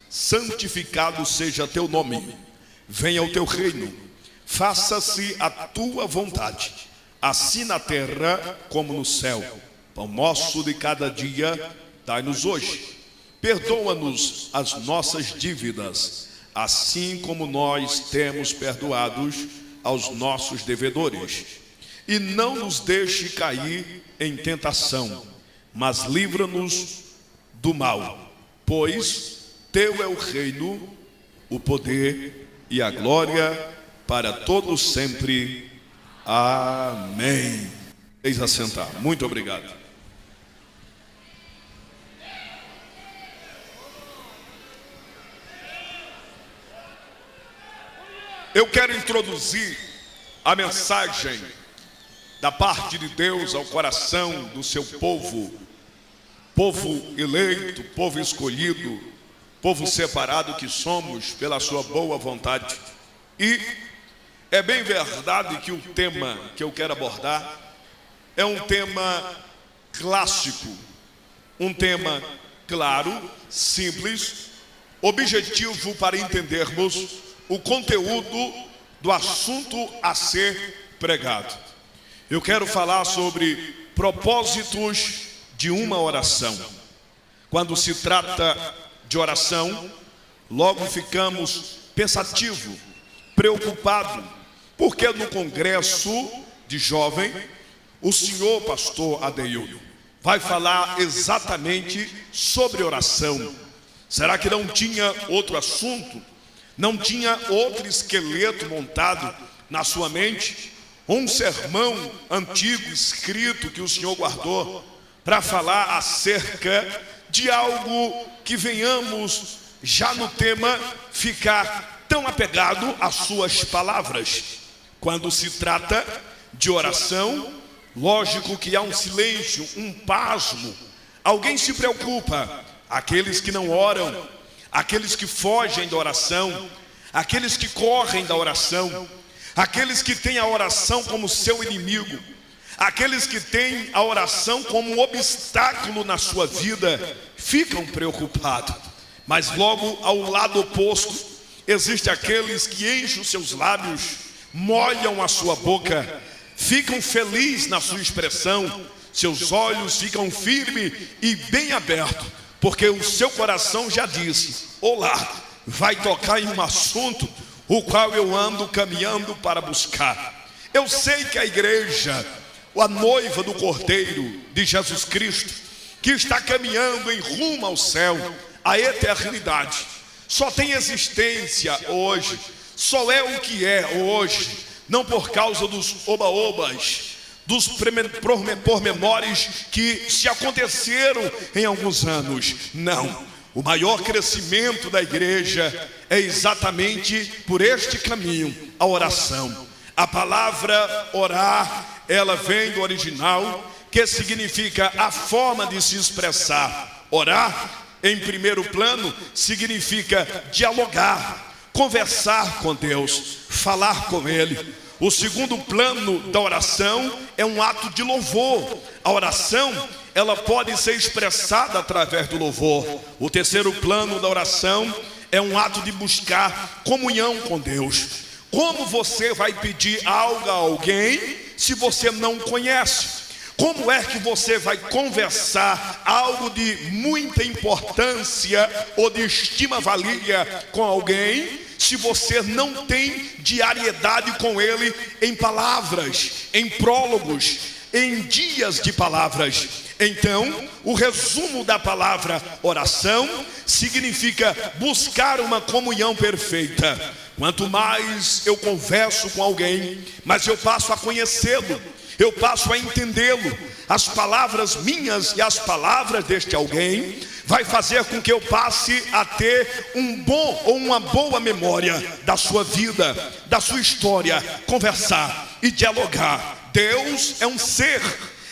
santificado seja teu nome, venha o teu reino, faça-se a tua vontade, assim na terra como no céu. Pão nosso de cada dia dai-nos hoje. Perdoa-nos as nossas dívidas, assim como nós temos perdoados aos nossos devedores. E não nos deixe cair em tentação, mas livra-nos do mal, pois teu é o reino, o poder e a glória para todos sempre. Amém. Eis assentar. Muito obrigado. Eu quero introduzir a mensagem da parte de Deus ao coração do seu povo, povo eleito, povo escolhido, povo separado que somos pela sua boa vontade. E é bem verdade que o tema que eu quero abordar é um tema clássico, um tema claro, simples, objetivo para entendermos o conteúdo do assunto a ser pregado. Eu quero falar sobre propósitos de uma oração. Quando se trata de oração, logo ficamos pensativos, preocupados, porque no congresso de jovem, o senhor pastor Adeildo vai falar exatamente sobre oração. Será que não tinha outro assunto? Não tinha outro esqueleto montado na sua mente? Um sermão antigo escrito que o Senhor guardou para falar acerca de algo que venhamos já no tema ficar tão apegado às suas palavras. Quando se trata de oração, lógico que há um silêncio, um pasmo. Alguém se preocupa, aqueles que não oram, aqueles que fogem da oração, aqueles que correm da oração, aqueles que têm a oração como seu inimigo, aqueles que têm a oração como um obstáculo na sua vida, ficam preocupados. Mas logo ao lado oposto, existem aqueles que enchem os seus lábios, molham a sua boca, ficam felizes na sua expressão, seus olhos ficam firmes e bem abertos, porque o seu coração já disse: olá, vai tocar em um assunto o qual eu ando caminhando para buscar. Eu sei que a igreja, a noiva do Cordeiro de Jesus Cristo, que está caminhando em rumo ao céu, à eternidade, só tem existência hoje, só é o que é hoje, não por causa dos oba-obas, dos pormenores que se aconteceram em alguns anos. Não, o maior crescimento da igreja é exatamente por este caminho, a oração. A palavra orar, ela vem do original, que significa a forma de se expressar. Orar, em primeiro plano, significa dialogar, conversar com Deus, falar com Ele. O segundo plano da oração é um ato de louvor. A oração, ela pode ser expressada através do louvor. O terceiro plano da oração é um ato de buscar comunhão com Deus. Como você vai pedir algo a alguém se você não conhece? Como é que você vai conversar algo de muita importância ou de estima-valia com alguém se você não tem diariedade com ele em palavras, em prólogos, em dias de palavras? Então, o resumo da palavra oração significa buscar uma comunhão perfeita. Quanto mais eu converso com alguém, mais eu passo a conhecê-lo, eu passo a entendê-lo. As palavras minhas e as palavras deste alguém vai fazer com que eu passe a ter um bom ou uma boa memória da sua vida, da sua história, conversar e dialogar. Deus é um ser,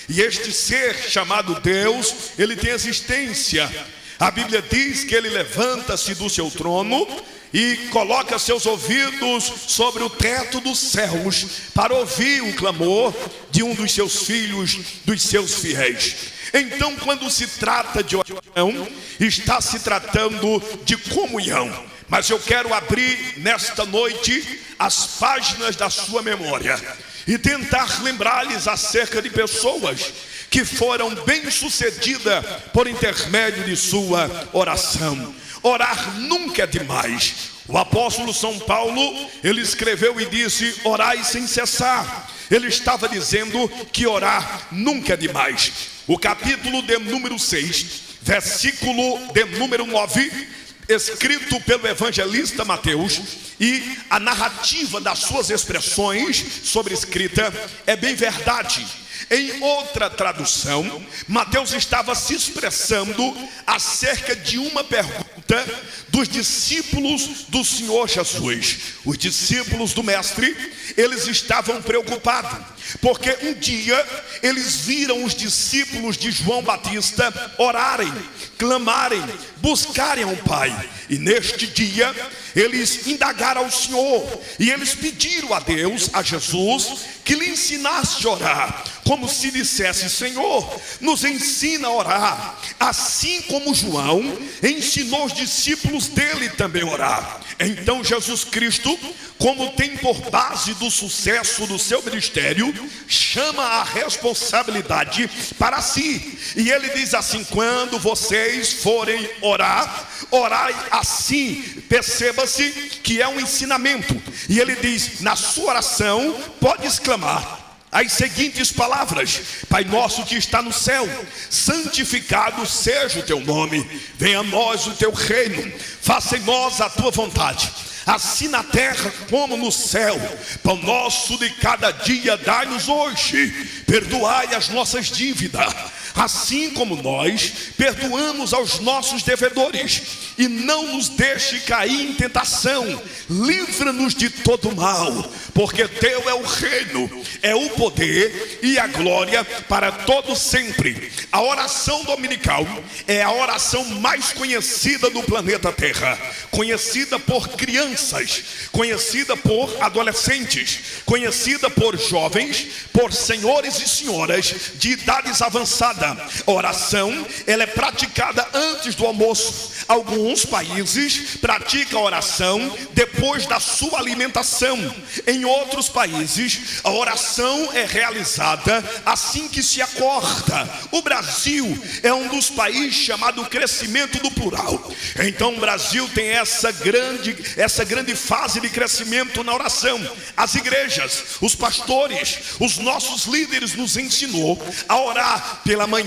e este ser chamado Deus, ele tem existência. A Bíblia diz que ele levanta-se do seu trono e coloca seus ouvidos sobre o teto dos céus para ouvir o clamor de um dos seus filhos, dos seus fiéis. Então, quando se trata de oração, está se tratando de comunhão. Mas eu quero abrir nesta noite as páginas da sua memória e tentar lembrar-lhes acerca de pessoas que foram bem-sucedidas por intermédio de sua oração. Orar nunca é demais. O apóstolo São Paulo, ele escreveu e disse: orai sem cessar. Ele estava dizendo que orar nunca é demais. O capítulo de número 6, versículo de número 9, escrito pelo evangelista Mateus, e a narrativa das suas expressões sobre escrita é bem verdade. Em outra tradução, Mateus estava se expressando acerca de uma pergunta dos discípulos do Senhor Jesus. Os discípulos do Mestre, eles estavam preocupados, porque um dia eles viram os discípulos de João Batista orarem, clamarem, buscarem ao Pai. E neste dia eles indagaram ao Senhor e eles pediram a Deus, a Jesus, que lhe ensinasse a orar, como se dissesse: Senhor, nos ensina a orar, assim como João ensinou os discípulos dele também a orar. Então Jesus Cristo, como tem por base do sucesso do seu ministério, chama a responsabilidade para si, e ele diz assim: quando vocês forem orar, orai assim. Perceba-se que é um ensinamento, e ele diz: na sua oração pode exclamar as seguintes palavras: Pai nosso que está no céu, santificado seja o teu nome, venha a nós o teu reino, faça em nós a tua vontade, assim na terra como no céu. Pão nosso de cada dia dai-nos hoje, perdoai as nossas dívidas, assim como nós perdoamos aos nossos devedores, e não nos deixe cair em tentação, livra-nos de todo mal, porque teu é o reino, é o poder e a glória para todo sempre. A oração dominical é a oração mais conhecida do planeta Terra, conhecida por crianças, conhecida por adolescentes, conhecida por jovens, por senhores e senhoras de idades avançadas. A oração, ela é praticada antes do almoço. Alguns países praticam a oração depois da sua alimentação. Em outros países, a oração é realizada assim que se acorda. O Brasil é um dos países chamado crescimento do plural. Então o Brasil tem essa grande fase de crescimento na oração. As igrejas, os pastores, os nossos líderes nos ensinou a orar pela manhã,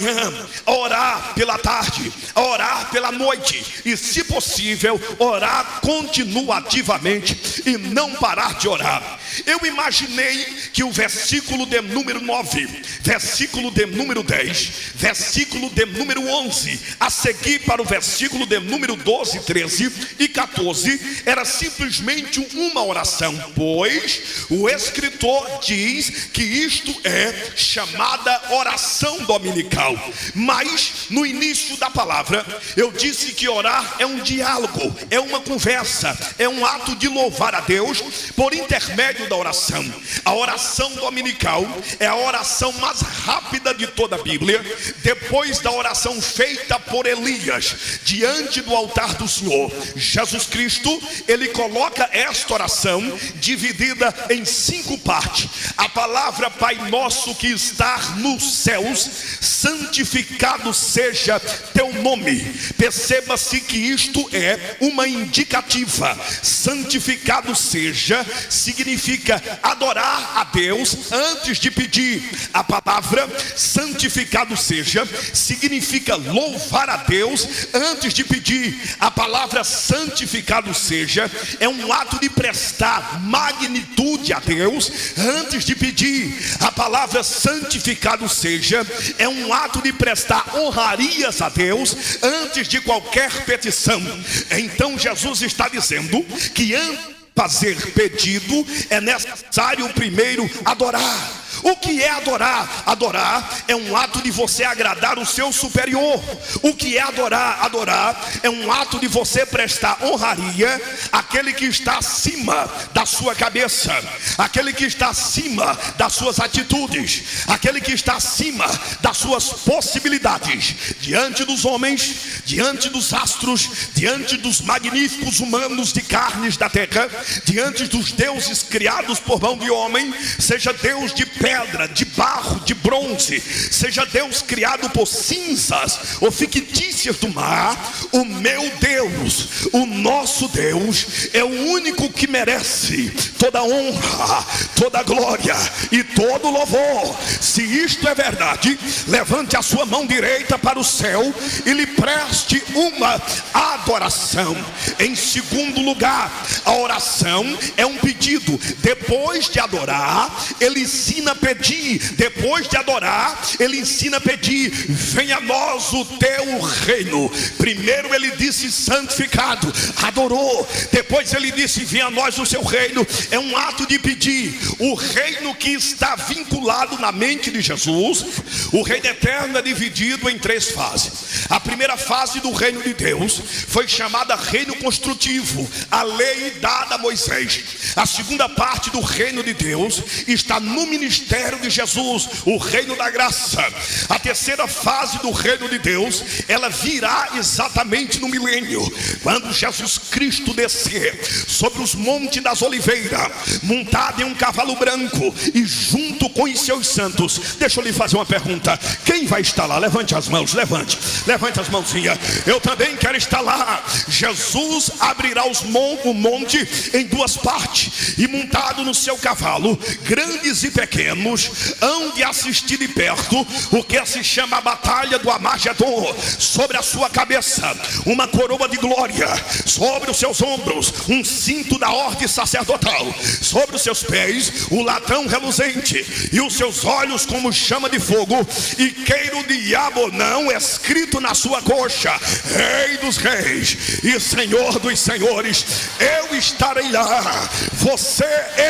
a orar pela tarde, a orar pela noite, e se possível orar continuativamente e não parar de orar. Eu imaginei que o versículo de número 9, versículo de número 10, versículo de número 11, a seguir para o versículo de número 12, 13 e 14 era simplesmente uma oração, pois o escritor diz que isto é chamada oração dominical. Mas no início da palavra eu disse que orar é um diálogo, é uma conversa, é um ato de louvar a Deus por intermédio da oração. A oração dominical é a oração mais rápida de toda a Bíblia, depois da oração feita por Elias diante do altar do Senhor. Jesus Cristo, ele coloca esta oração dividida em 5 partes. A palavra Pai nosso que está nos céus, santificado seja teu nome. Perceba-se que isto é uma indicativa. Santificado seja significa adorar a Deus antes de pedir. A palavra santificado seja significa louvar a Deus antes de pedir. A palavra santificado seja é um ato de prestar magnitude a Deus antes de pedir. A palavra santificado seja é um ato de prestar honrarias a Deus antes de qualquer petição. Então Jesus está dizendo que antes de fazer pedido é necessário primeiro adorar. O que é adorar? Adorar é um ato de você agradar o seu superior. O que é adorar? Adorar é um ato de você prestar honraria àquele que está acima da sua cabeça, aquele que está acima das suas atitudes, aquele que está acima das suas possibilidades, diante dos homens, diante dos astros, diante dos magníficos humanos de carnes da terra, diante dos deuses criados por mão de homem, seja Deus de pedra, de barro, de bronze, seja Deus criado por cinzas ou fictícias do mar. O meu Deus, o nosso Deus, é o único que merece toda honra, toda glória e todo louvor. Se isto é verdade, levante a sua mão direita para o céu e lhe preste uma adoração. Em segundo lugar, a oração é um pedido. Depois de adorar, ele ensina a pedir. Depois de adorar, ele ensina a pedir: venha a nós o teu reino. Primeiro ele disse santificado, adorou. Depois ele disse: venha a nós o seu reino. É um ato de pedir. O reino que está vinculado na mente de Jesus, o reino eterno, é dividido em três fases. A primeira fase do reino de Deus foi chamada reino construtivo, a lei dada a Moisés. A segunda parte do reino de Deus está no ministério de Jesus, o reino da graça. A terceira fase do reino de Deus, ela virá exatamente no milênio, quando Jesus Cristo descer sobre os montes das oliveiras, montado em um cavalo branco e junto com os seus santos. Deixa eu lhe fazer uma pergunta: quem vai estar lá? Levante as mãos, levante as mãozinhas. Eu também quero estar lá. Jesus abrirá o monte em duas partes, e montado no seu cavalo, grandes e pequenos hão de assistir de perto o que se chama a batalha do Armagedon. Sobre a sua cabeça uma coroa de glória, sobre os seus ombros um cinto da ordem sacerdotal, sobre os seus pés o latão reluzente, e os seus olhos como chama de fogo, e queira o diabo não, escrito na sua coxa: Rei dos reis e Senhor dos senhores. Eu estarei lá, você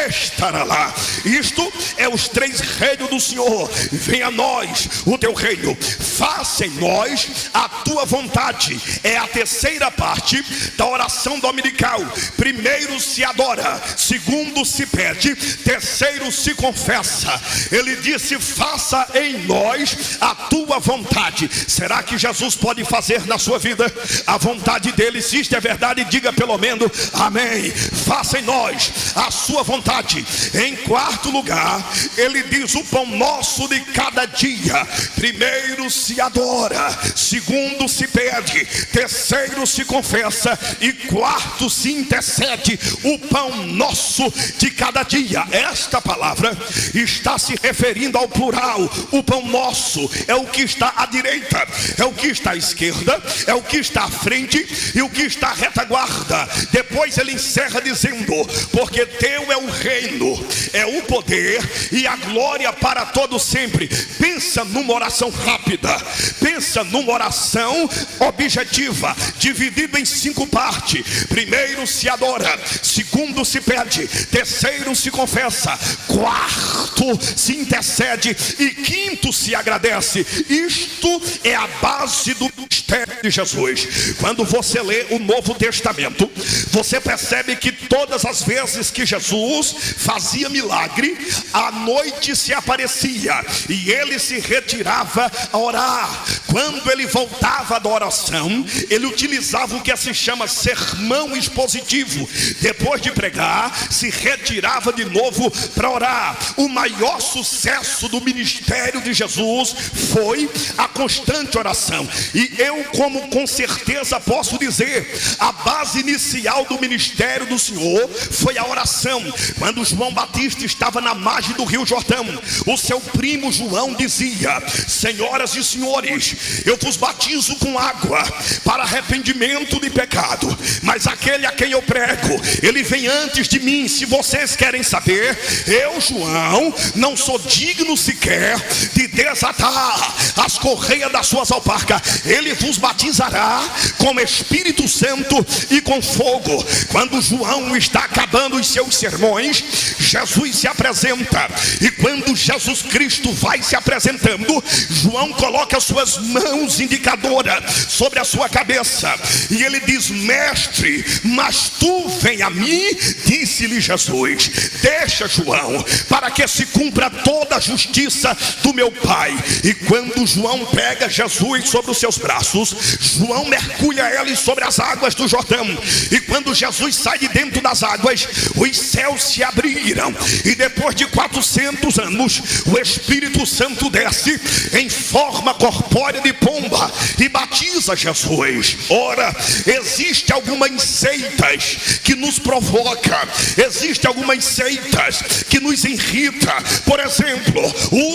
estará lá. Isto é os três reinos do Senhor. Venha a nós o teu reino, faça em nós a tua vontade. É a terceira parte da oração dominical. Primeiro se adora, segundo se pede, terceiro se confessa. Ele disse: faça em nós a tua vontade. Será que Jesus pode fazer na sua vida a vontade dele? Se isto é verdade, diga pelo menos amém. Faça em nós a sua vontade. Em quarto lugar, ele diz: o pão nosso de cada dia. Primeiro se adora, segundo se pede, terceiro se confessa e quarto se intercede. O pão nosso de cada dia. Esta palavra está se referindo ao plural. O pão nosso é o que está à direita, é o que está à esquerda, é o que está à frente e o que está à retaguarda. Depois ele encerra dizendo: porque teu é o reino, é o poder e a glória para todo sempre. Pensa numa oração rápida, pensa numa oração objetiva, dividida em 5 partes. Primeiro se adora, segundo se pede, terceiro se confessa, quarto se intercede e quinto se agradece. Isto é a base do mistério de Jesus. Quando você lê o Novo Testamento, você percebe que todas as vezes que Jesus fazia milagre, à noite se aparecia e ele se retirava a orar. Quando ele voltava da oração, ele utilizava o que se chama sermão expositivo. Depois de pregar, se retirava de novo para orar. O maior sucesso do ministério de Jesus foi a constante oração. E eu, como com certeza posso dizer, a base inicial do ministério do Senhor foi a oração. Quando João Batista estava na margem do Rio Jordão, o seu primo João dizia: senhoras e senhores, eu vos batizo com água para arrependimento de pecado, mas aquele a quem eu prego, ele vem antes de mim. Se vocês querem saber, eu, João, não sou digno sequer de desatar as correias das suas alparcas. Ele vos batizará com Espírito Santo e com fogo. Quando João está acabando os seus sermões, Jesus se apresenta, e quando Jesus Cristo vai se apresentando, João coloca suas mãos indicadoras sobre a sua cabeça, e ele diz: mestre, mas tu vem a mim? Disse-lhe Jesus: deixa, João, para que se cumpra toda a justiça do meu Pai. E quando João pega Jesus sobre os seus braços, João mergulha ele sobre as águas do Jordão, e quando Jesus sai de dentro das águas, os céus se abriram, e depois de 400 anos, o Espírito Santo desce em forma corpórea de pomba e batiza Jesus. Ora, existe algumas seitas que nos provoca, existe algumas seitas que nos irrita. Por exemplo,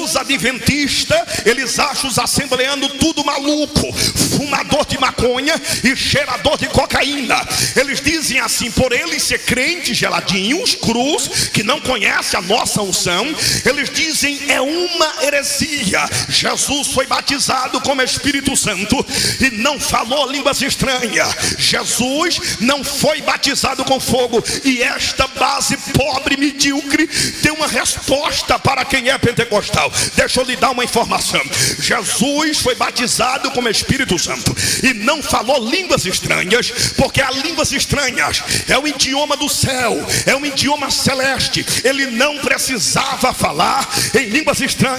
os adventistas, eles acham os assembleanos tudo maluco, fumador de maconha e cheirador de cocaína. Eles dizem assim, por eles ser crentes geladinhos, cruz, que não conhece a nossa unção, eles dizem é uma heresia. Jesus foi batizado com o Espírito Santo e não falou línguas estranhas. Jesus não foi batizado com fogo. E esta base pobre, medíocre, tem uma resposta para quem é pentecostal. Deixa eu lhe dar uma informação. Jesus foi batizado com o Espírito Santo e não falou línguas estranhas, porque as línguas estranhas é o idioma do céu, é um idioma celeste. Ele não precisava falar em línguas estranhas.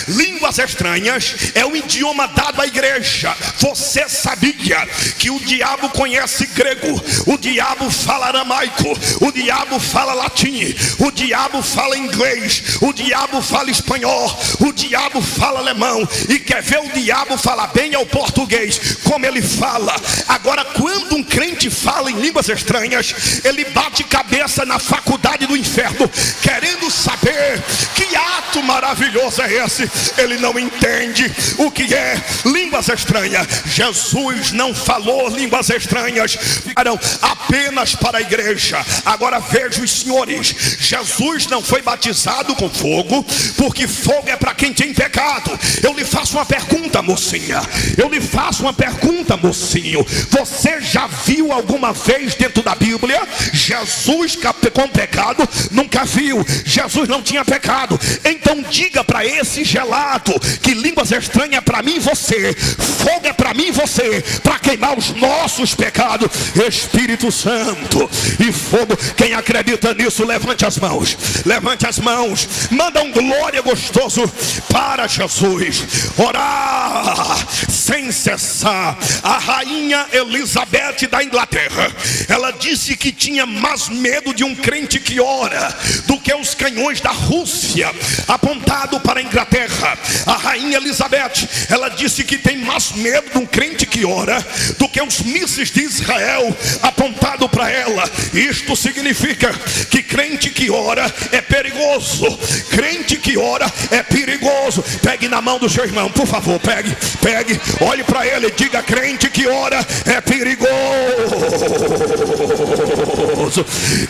Línguas estranhas é o idioma dado à igreja. Você sabia que o diabo conhece grego, o diabo fala aramaico, o diabo fala latim, o diabo fala inglês, o diabo fala espanhol, o diabo fala alemão, e quer ver o diabo falar bem ao português, como ele fala. Agora, quando um crente fala em línguas estranhas, ele bate cabeça na faculdade do inferno, querendo saber que ato maravilhoso é esse. Ele não entende o que é línguas estranhas. Jesus não falou línguas estranhas, ficaram apenas para a igreja. Agora veja os senhores, Jesus não foi batizado com fogo, porque fogo é para quem tem pecado. Eu lhe faço uma pergunta, mocinha, eu lhe faço uma pergunta, mocinho. Você já viu alguma vez dentro da Bíblia Jesus com pecado? Nunca viu. Jesus não tinha pecado. Então diga para esse gelado que línguas estranhas é para mim e você, fogo é para mim e você, para queimar os nossos pecados. Espírito Santo e fogo. Quem acredita nisso, levante as mãos, levante as mãos, manda um glória gostoso para Jesus. Orar sem cessar. A rainha Elizabeth da Inglaterra, ela disse que tinha mais medo de um crente que ora do que os canhões da Rússia apontado para a Inglaterra. A rainha Elizabeth, ela disse que tem mais medo de um crente que ora do que os mísseis de Israel apontado para ela. Isto significa que crente que ora é perigoso. Crente que ora é perigoso. Pegue na mão do seu irmão, por favor, pegue, olhe para ele e diga: crente que ora é perigoso.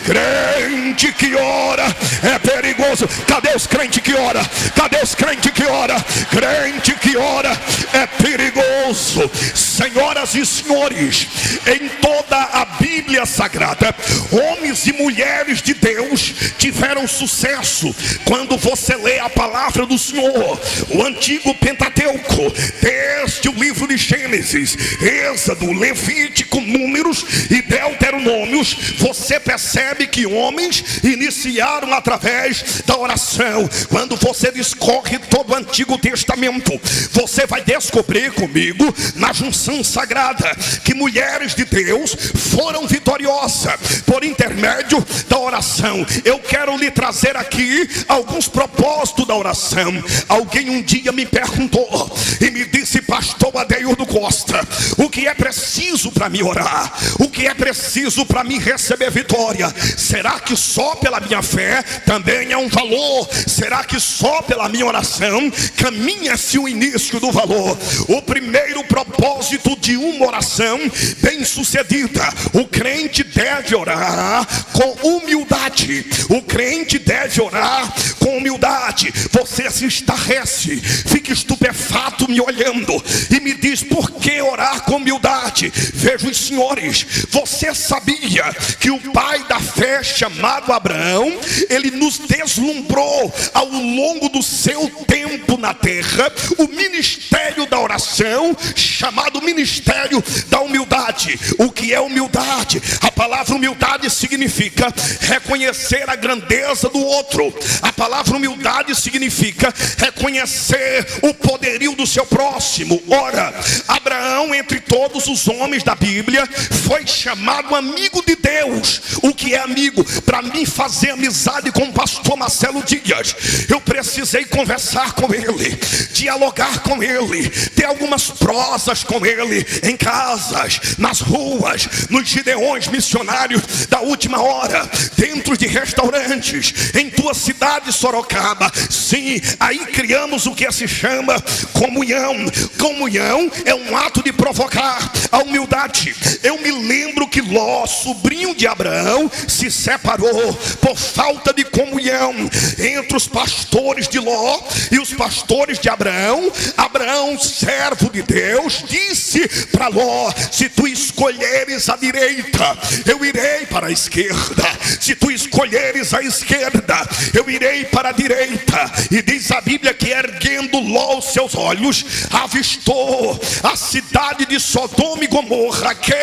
Crente que ora é perigoso. Cadê os crentes que ora? Cadê os crentes que ora? Crente que ora é perigoso. Senhoras e senhores, em toda a Bíblia Sagrada, homens e mulheres de Deus tiveram sucesso. Quando você lê a palavra do Senhor, o antigo Pentateuco, desde o livro de Gênesis, Êxodo, Levítico, Números e Deuteronômios, você percebe que homens iniciaram através da oração. Quando você discorre todo o Antigo Testamento, você vai descobrir comigo, na junção sagrada, que mulheres de Deus foram vitoriosas vitoriosa por intermédio da oração. Eu quero lhe trazer aqui alguns propósitos da oração. Alguém um dia me perguntou e me disse: pastor Adeildo Costa, o que é preciso para me orar? O que é preciso para me receber vitória? Será que só pela minha fé também é um valor? Será que só pela minha oração caminha-se o início do valor? O primeiro propósito de uma oração bem sucedida: o crente deve orar com humildade. O crente deve orar com humildade. Você se estarrece, fica estupefato me olhando e me diz: por que orar com humildade? Veja os senhores, você sabia que o pai da fé, chamado Abraão, ele nos deslumbrou ao longo do seu tempo na terra o ministério da oração, chamado ministério da humildade. O que é humildade? A palavra humildade significa reconhecer a grandeza do outro. A palavra humildade significa reconhecer o poderio do seu próximo. Ora, Abraão, entre todos os homens da Bíblia, foi chamado amigo de Deus. O que é amigo? Para mim fazer amizade com o pastor Marcelo Dias, eu precisei conversar com ele, dialogar com ele, ter algumas prosas com ele em casas, nas ruas, nos gideões missionários da última hora, dentro de restaurantes, em tua cidade, Sorocaba. Sim, aí criamos o que se chama comunhão. Comunhão é um ato de provocar a humildade. Eu me lembro que Ló, sobrinho de Abraão, se separou por falta de comunhão entre os pastores de Ló e os pastores de Abraão. Abraão, servo de Deus, disse para Ló: se tu escolheres a direita, eu irei para a esquerda. Se tu escolheres a esquerda, eu irei para a direita. E diz a Bíblia que, erguendo Ló os seus olhos, avistou a cidade de Sodoma e Gomorra, que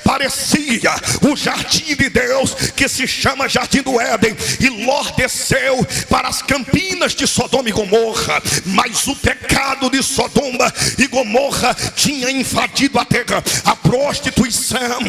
parecia o jardim de Deus, que se chama Jardim do Éden. E Ló desceu para as campinas de Sodoma e Gomorra, mas o pecado de Sodoma e Gomorra tinha invadido a terra. A prostituição,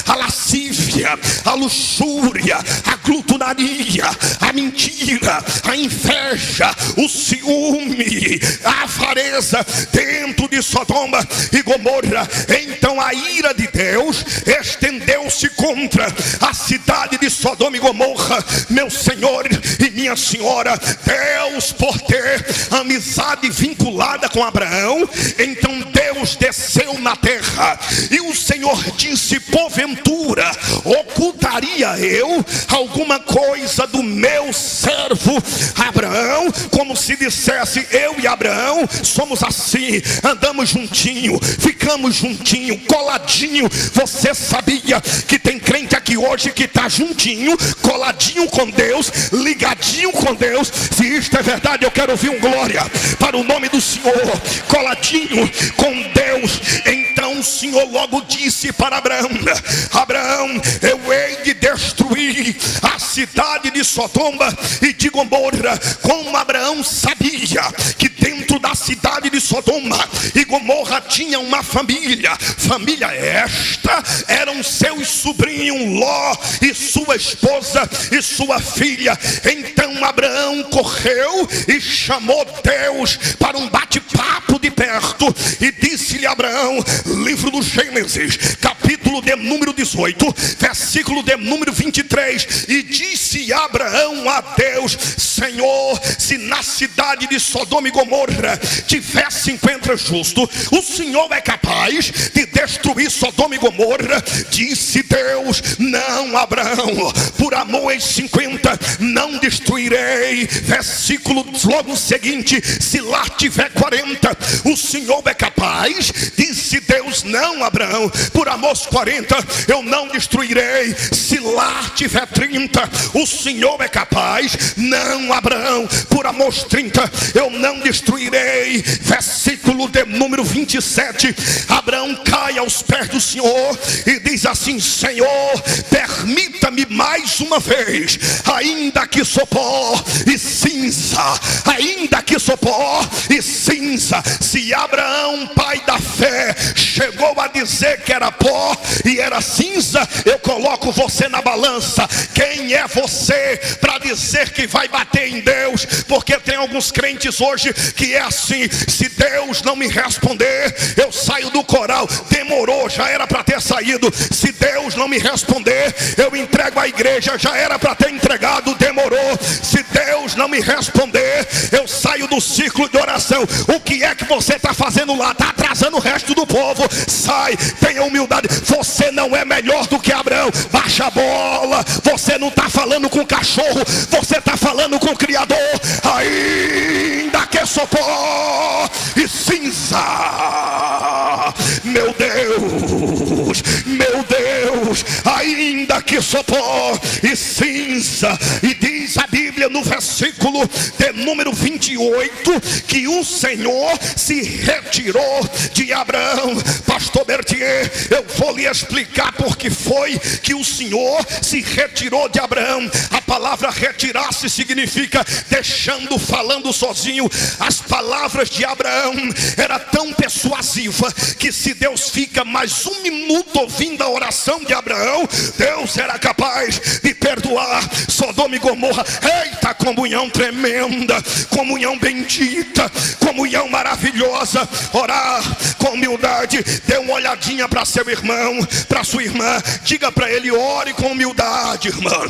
a lascívia, a luxúria, a glutonaria, a mentira, a inveja, o ciúme, a avareza dentro de Sodoma e Gomorra. Então a ira de Deus estendeu-se contra a cidade de Sodoma e Gomorra. Meu Senhor e minha Senhora, Deus, por ter amizade vinculada com Abraão, então Deus desceu na terra. E o Senhor disse: porventura ocultaria eu alguma coisa do meu servo Abraão? Como se dissesse: eu e Abraão somos assim, andamos juntinho, ficamos juntinho, coladinho. Você sabia que tem crente aqui hoje que está juntinho, coladinho com Deus, ligadinho com Deus? Se isto é verdade, eu quero ouvir um glória para o nome do Senhor. Coladinho com Deus. Então o Senhor logo disse para Abraão: Abraão, eu hei de destruir a cidade de Sodoma e de Gomorra. Como Abraão sabia que dentro da cidade de Sodoma e Gomorra tinha uma família, família esta eram seus sobrinhos Ló e sua esposa e sua filha. Então Abraão correu e chamou Deus para um bate-papo de perto e disse-lhe: Abraão, livro do Gênesis, capítulo de número 18, versículo de número 23, e disse Abraão a Deus: Senhor, se na cidade de Sodoma e Gomorra tiver 50 justos, o Senhor é capaz de destruir Sodoma e Gomorra? Disse Deus: não, Abraão, por amor aos 50 não destruirei. Versículo logo seguinte: se lá tiver 40, o Senhor é capaz? Disse Deus: não, Abraão, por amor aos 40 eu não destruirei. Se lá tiver 30, o Senhor é capaz? Não, Abraão, por amor aos 30 eu não destruirei. Versículo de número 27, Abraão cai aos pés do Senhor e diz assim: Senhor, permita-me mais uma vez, ainda que sou pó e cinza, ainda que sou pó e cinza. Se Abraão, pai da fé, chegou a dizer que era pó e era cinza, eu coloco você na balança. Quem é você para dizer que vai bater em Deus? Porque tem alguns crentes hoje que é assim: se Deus não me responder, eu saio do coral. Demorou, já era para ter saído. Se Deus não me responder, eu entrego a igreja, já era para ter entregado. Demorou. Se Deus não me responder, eu saio do ciclo de oração. O que é que você está fazendo lá? Está atrasando o resto do povo. Sai, tenha humildade. Você não é melhor do que Abraão. Baixa a bola. Você não está falando com o cachorro, você está falando com o Criador. Ainda que sou pó e cinza, meu Deus, meu Deus, ainda que sou pó e cinza. E diz a Bíblia no versículo de número 28 que o Senhor se retirou de Abraão. Pastor Bertier, eu vou lhe explicar porque foi que o Senhor se retirou de Abraão. A palavra retirar-se significa deixando, falando sozinho. As palavras de Abraão era tão persuasiva que se Deus fica mais um minuto ouvindo a oração de Abraão, Deus era capaz de perdoar Sodoma e Gomorra. Eita, comunhão tremenda, comunhão bendita, comunhão maravilhosa. Orar com humildade. Dê uma olhadinha para seu irmão, para sua irmã, diga para ele: ore com humildade, irmão,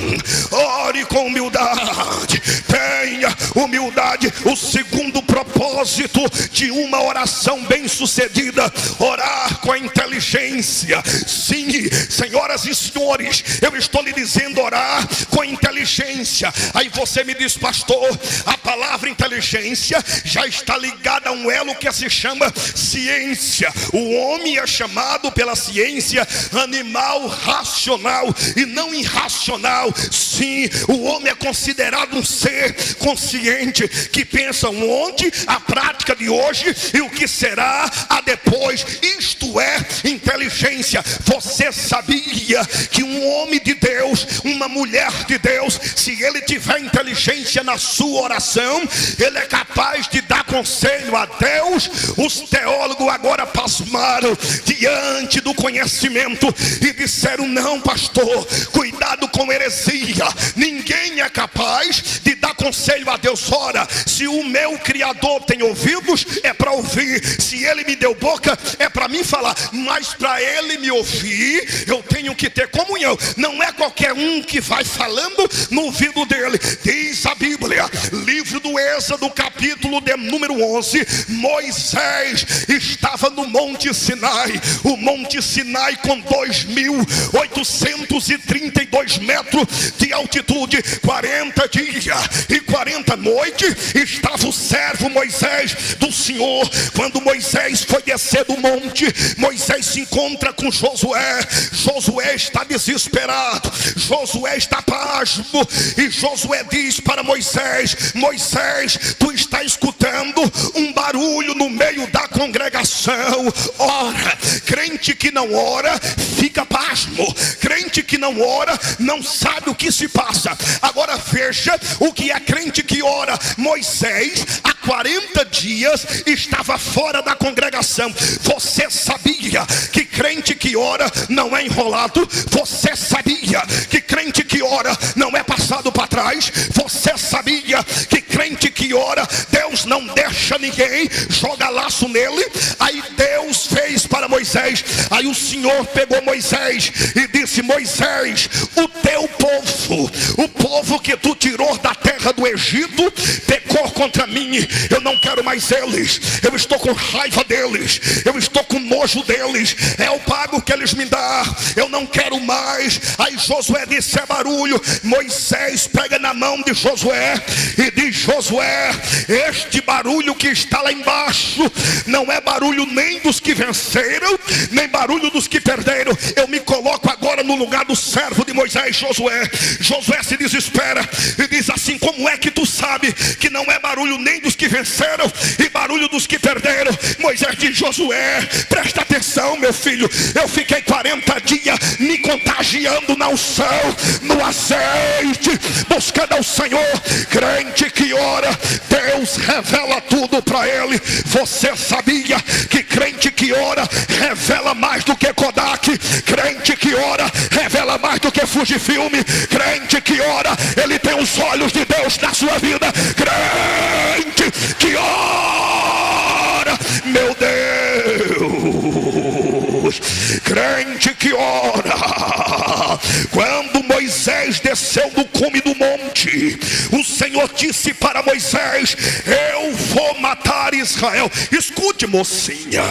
ore com humildade, tenha humildade. O segundo propósito de uma oração bem sucedida: orar com a inteligência. Sim, senhoras e senhores, eu estou lhe dizendo orar com inteligência. Aí você me diz: pastor, a palavra inteligência já está ligada a um elo que se chama ciência. O homem é chamado pela ciência animal racional e não irracional. Sim, o homem é considerado um ser consciente que pensa onde a prática de hoje e o que será a depois. Isto é inteligência. Você sabia que um homem de Deus, uma mulher de Deus, se ele tiver inteligência na sua oração, ele é capaz de dar conselho a Deus? Os teólogos agora pasmaram diante do conhecimento e disseram: não, pastor, cuidado com heresia. Ninguém é capaz de dar conselho a Deus. Ora, se o meu Criador tem ouvidos, é para ouvir. Se ele me deu boca, é para mim falar. Mas para ele me ouvir, eu tenho que ter comunhão. Não é qualquer um que vai falando no ouvido dele. Diz a Bíblia, livro do Êxodo, capítulo de número 11, Moisés estava no Monte Sinai. O Monte Sinai com 2.832 metros de altitude, 40 dias e 40 noites estava o servo Moisés do Senhor. Quando Moisés foi descer do monte, Moisés se encontra com Josué. Josué está desesperado, Josué está pasmo, e Josué diz para Moisés: Moisés, tu está escutando um barulho no meio da congregação. Ora, crente que não ora fica pasmo, crente que não ora não sabe o que se passa. Agora veja o que é crente que ora. Moisés há 40 dias estava fora da congregação. Você sabia que crente que ora não é enrolado? Você sabia que crente que ora não é passado para trás? Você sabia que crente que ora, Deus não deixa ninguém joga laço nele? Aí Deus fez para Moisés. Aí o Senhor pegou Moisés e disse: Moisés, o teu povo, o povo que tu tirou da terra do Egito, pecou contra mim. Eu não quero mais eles, eu estou com raiva deles, eu estou com nojo deles, é o pago que eles me dão, eu não quero mais. Aí Josué disse: é barulho. Moisés pega na mão de Josué e diz: Josué, este barulho que está lá embaixo não é barulho nem dos que venceram, nem barulho dos que perderam. Eu me coloco agora no lugar do servo de Moisés, Josué. Josué se desespera e diz assim: como é que tu sabe que não é barulho nem dos que venceram e barulho dos que perderam? Moisés diz: Josué, presta atenção, meu filho, eu fiquei 40 dias me contagiando na unção, no azeite, buscando ao Senhor. Crente que ora, Deus revela tudo para ele. Você sabia que crente que que ora revela mais do que Kodak. Crente que ora revela mais do que Fujifilm. Crente que ora, ele tem os olhos de Deus na sua vida. Crente que ora, meu Deus, crente que ora. Quando Moisés desceu do cume do monte, o Senhor disse para Moisés: eu vou matar Israel. Escute, mocinha,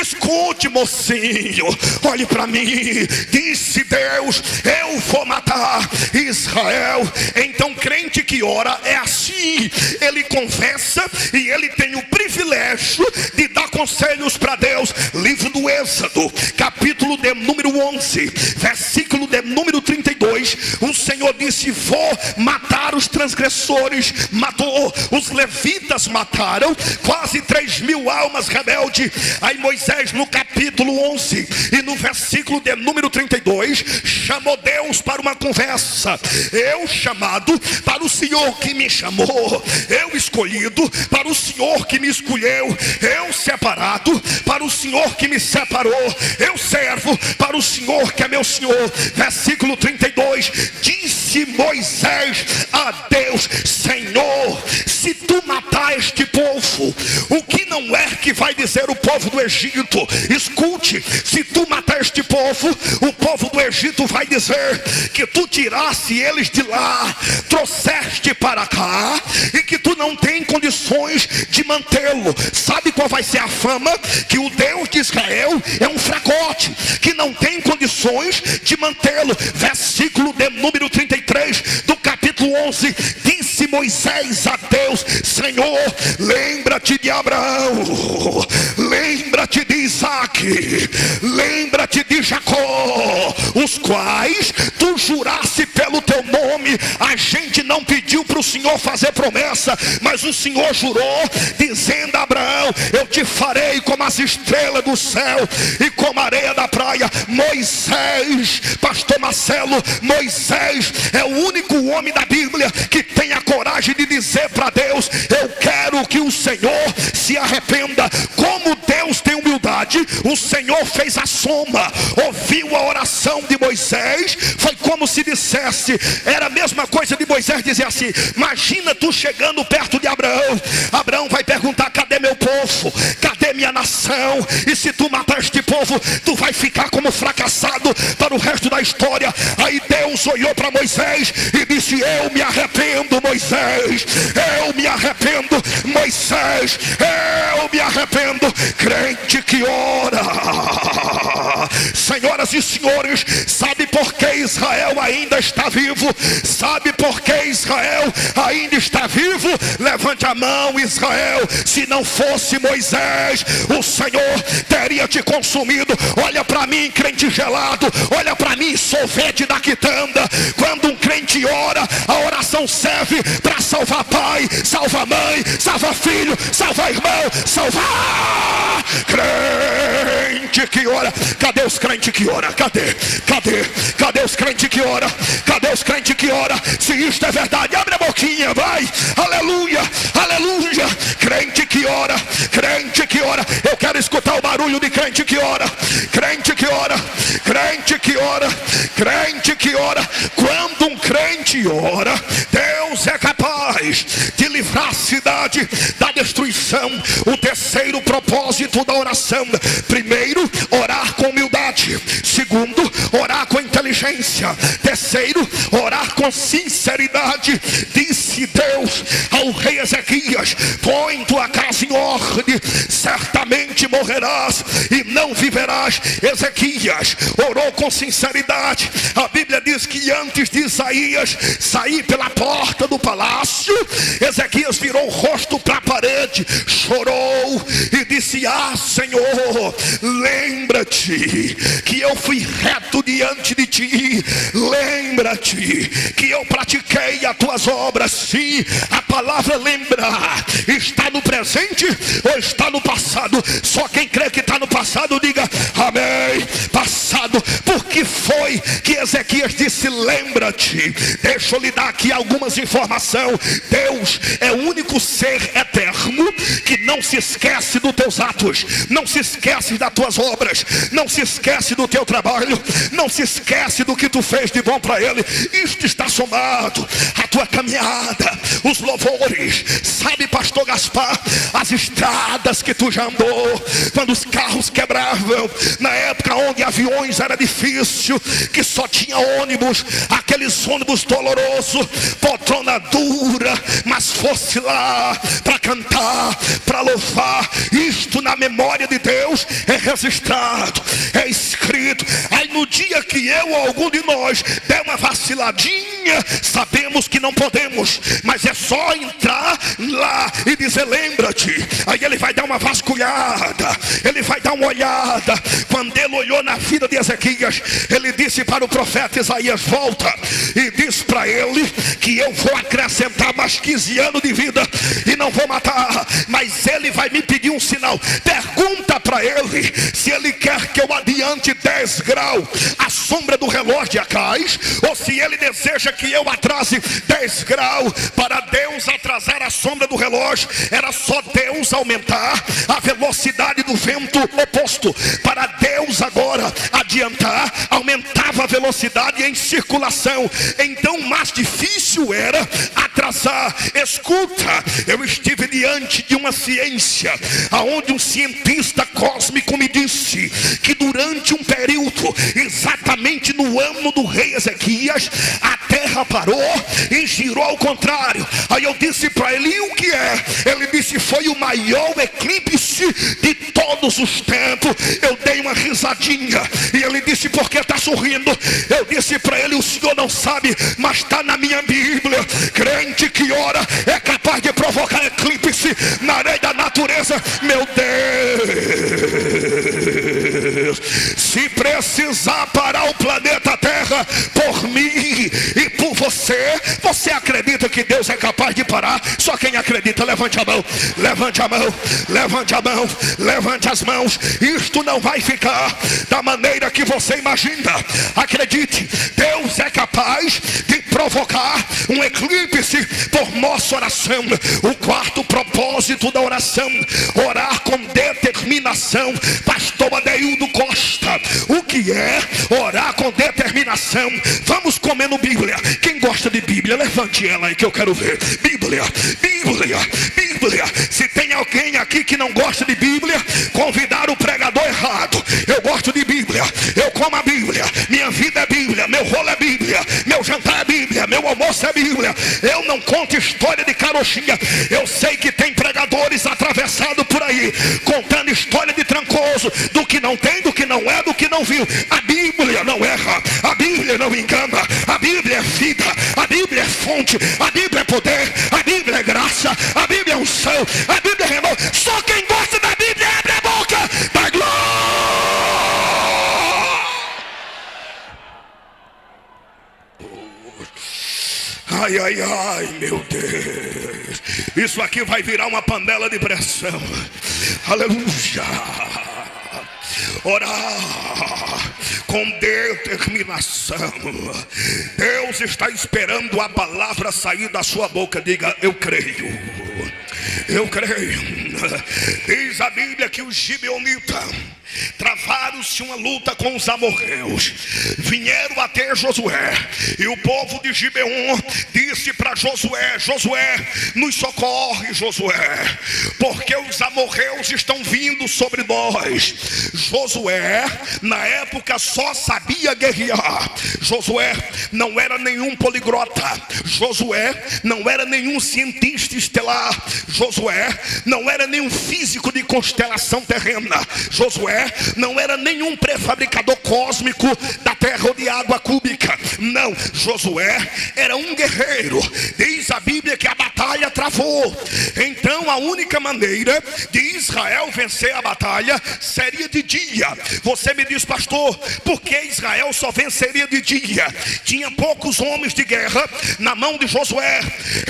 escute, mocinho, olhe para mim. Disse Deus: eu vou matar Israel. Então crente que ora é assim, ele confessa e ele tem o privilégio de dar conselhos para Deus. Livro do Êxodo, capítulo de número 11, versículo de número 32, o Senhor disse: vou matar os transgressores. Matou, os levitas mataram quase 3.000 almas rebeldes. Aí Moisés, no capítulo 11 e no versículo de número 32, chamou Deus para uma conversa. Eu chamado para o Senhor que me chamou, eu escolhido para o Senhor que me escolheu, eu separado para o Senhor que me separou, eu servo para o Senhor que é meu Senhor. Versículo 32, disse Moisés a Deus: Senhor, se tu matar este povo, o que não é que vai dizer o povo do Egito? Escute, se tu matar este povo, o povo do Egito vai dizer que tu tiraste eles de lá, trouxeste para cá, e que tu não tem condições de mantê-lo. Sabe qual vai ser a fama? Que o Deus de Israel é um fracote, que não tem condições de mantê-lo. Versículo de número 33 do capítulo 11, disse Moisés a Deus: Senhor, lembra-te de Abraão, lembra-te de Isaac, lembra-te de Jacó, os quais tu jurasse pelo teu nome. A gente não pediu para o Senhor fazer promessa, mas o Senhor jurou, dizendo a Abraão: eu te farei como as estrelas do céu e como a areia da praia. Moisés, pastor Marcelo, Moisés é o único homem da Bíblia que tem a coragem de dizer para Deus: eu quero que o Senhor se arrependa. Como Deus tem humildade, o Senhor fez a soma, ouviu a oração de Moisés. Foi como se dissesse, era a mesma coisa de Moisés dizer assim: imagina tu chegando perto de Abraão. Abraão vai perguntar: cadê meu povo? Cadê minha nação? E se tu matar este povo, tu vai ficar como fracassado para o resto da história. Aí Deus olhou para Moisés e disse: eu me arrependo, Moisés, eu me arrependo, Moisés, eu me arrependo. Crente que ora. Senhoras e senhores, sabe por que Israel ainda está vivo? Sabe por que Israel ainda está vivo? Levante a mão, Israel. Se não fosse Moisés, o Senhor teria te consumido. Olha para mim, crente gelado, olha para mim, sorvete da quitanda. Quando um crente ora, a oração serve para salvar pai, salvar mãe, salvar filho, salvar irmão, salvar. Crente que ora. Cadê os crentes que ora? Cadê os crentes que ora? Cadê os crentes que ora? Se isto é verdade, abre a boquinha, vai. Aleluia, aleluia. Crente que ora, crente que ora. Eu quero escutar o barulho de crente que ora. Crente que ora, crente que ora, crente que ora. Quando um crente ora, Deus é capaz de livrar a cidade da destruição. O terceiro propósito da oração: primeiro, orar com humildade. Segundo, orar com inteligência. Terceiro, orar com sinceridade. Disse Deus ao rei Ezequias: põe tua casa em ordem, certamente morrerás e não viverás. Ezequias orou com sinceridade. A Bíblia diz que antes de Isaías sair pela porta do palácio, Ezequias virou o rosto para a parede, chorou e disse: ah, Senhor, lembra-te que eu fui reto diante de ti, lembra-te que eu pratiquei as tuas obras. Sim, a palavra lembrar está no presente ou está no passado? Só quem crê que está no passado, diga amém. Passado. Por que foi que Ezequias disse lembra-te? Deixa eu lhe dar aqui algumas informações. Deus é o único ser eterno que não se esquece do teus atos, não se esquece das tuas obras, não se esquece do teu trabalho, não se esquece do que tu fez de bom para Ele. Isto está somado à tua caminhada, os louvores. Sabe, pastor Gaspar, as estradas que tu já andou, quando os carros quebravam, na época onde aviões era difícil, que só tinha ônibus, aqueles ônibus dolorosos, poltrona dura, mas fosse lá para cantar, para louvar. Isto na memória de Deus é registrado, é escrito. Aí no dia que eu ou algum de nós der uma vaciladinha, sabemos que não podemos, mas é só entrar lá e dizer: lembra-te. Aí ele vai dar uma vasculhada, ele vai dar uma olhada. Quando ele olhou na vida de Ezequias, ele disse para o profeta Isaías: volta e diz para ele que eu vou acrescentar mais 15 anos de vida e não vou matar, mas ele vai me pedir um sinal. Pergunta para ele se ele quer que eu adiante 10 graus a sombra do relógio de Acais, ou se ele deseja que eu atrase 10 graus. Para Deus atrasar a sombra do relógio era só Deus aumentar a velocidade do vento oposto. Para Deus agora adiantar, aumentava a velocidade em circulação. Então mais difícil era atrasar. Escuta, eu estive diante de uma ciência aonde um cientista cósmico me disse que durante um período, exatamente no ano do rei Ezequias, a terra parou e girou ao contrário. Aí eu disse para ele: e o que é? Ele disse: foi o maior eclipse de todos os tempos. Eu dei uma risadinha e ele disse: por que está sorrindo? Eu disse para ele: o senhor não sabe, mas está na minha Bíblia. Crente que ora é capaz de provocar eclipse na lei da natureza. Meu Deus, se precisar parar o planeta Terra por mim e por você, você acredita que Deus é capaz de parar? Só quem acredita, levante a mão, levante a mão, levante a mão, levante as mãos. Isto não vai ficar da maneira que você imagina. Acredite, Deus é capaz de provocar um eclipse por nossa oração. O quarto propósito da oração: orar com determinação. Pastor Adeildo Costa, o que é orar com determinação? Vamos comendo Bíblia. Quem gosta de Bíblia, levante ela aí que eu quero ver. Bíblia, Bíblia, Bíblia. Se tem alguém aqui que não gosta de Bíblia, convidar o pregador errado. Eu gosto de Bíblia, eu como a Bíblia, minha vida é Bíblia, meu rolo é Bíblia, meu jantar é Bíblia, meu almoço é Bíblia. Eu não conto história de carochinha. Eu sei que tem pregadores atravessados por aí contando história de Trancoso, do que não tem, do que não é, do que não viu. A Bíblia não erra, a Bíblia não engana, a Bíblia é vida, a Bíblia é fonte, a Bíblia é poder, a Bíblia é graça, a Bíblia é unção, a Bíblia é renovo. Só quem gosta da Bíblia abre a boca, dá glória. Ai, ai, ai, meu Deus. Isso aqui vai virar uma panela de pressão. Aleluia. Orar com determinação. Deus está esperando a palavra sair da sua boca. Diga: eu creio, eu creio. Diz a Bíblia que os gibeonitas travaram-se uma luta com os amorreus. Vieram até Josué, e o povo de Gibeon disse para Josué: Josué, nos socorre, Josué, porque os amorreus estão vindo sobre nós. Josué na época só sabia guerrear. Josué não era nenhum poliglota. Josué não era nenhum cientista estelar. Josué não era nenhum físico de constelação terrena. Josué não era nenhum prefabricador cósmico da terra ou de água cúbica. Não, Josué era um guerreiro. Diz a Bíblia que a batalha travou. Então a única maneira de Israel vencer a batalha seria de dia. Você me diz: pastor, por que Israel Israel só venceria de dia. Tinha poucos homens de guerra na mão de Josué.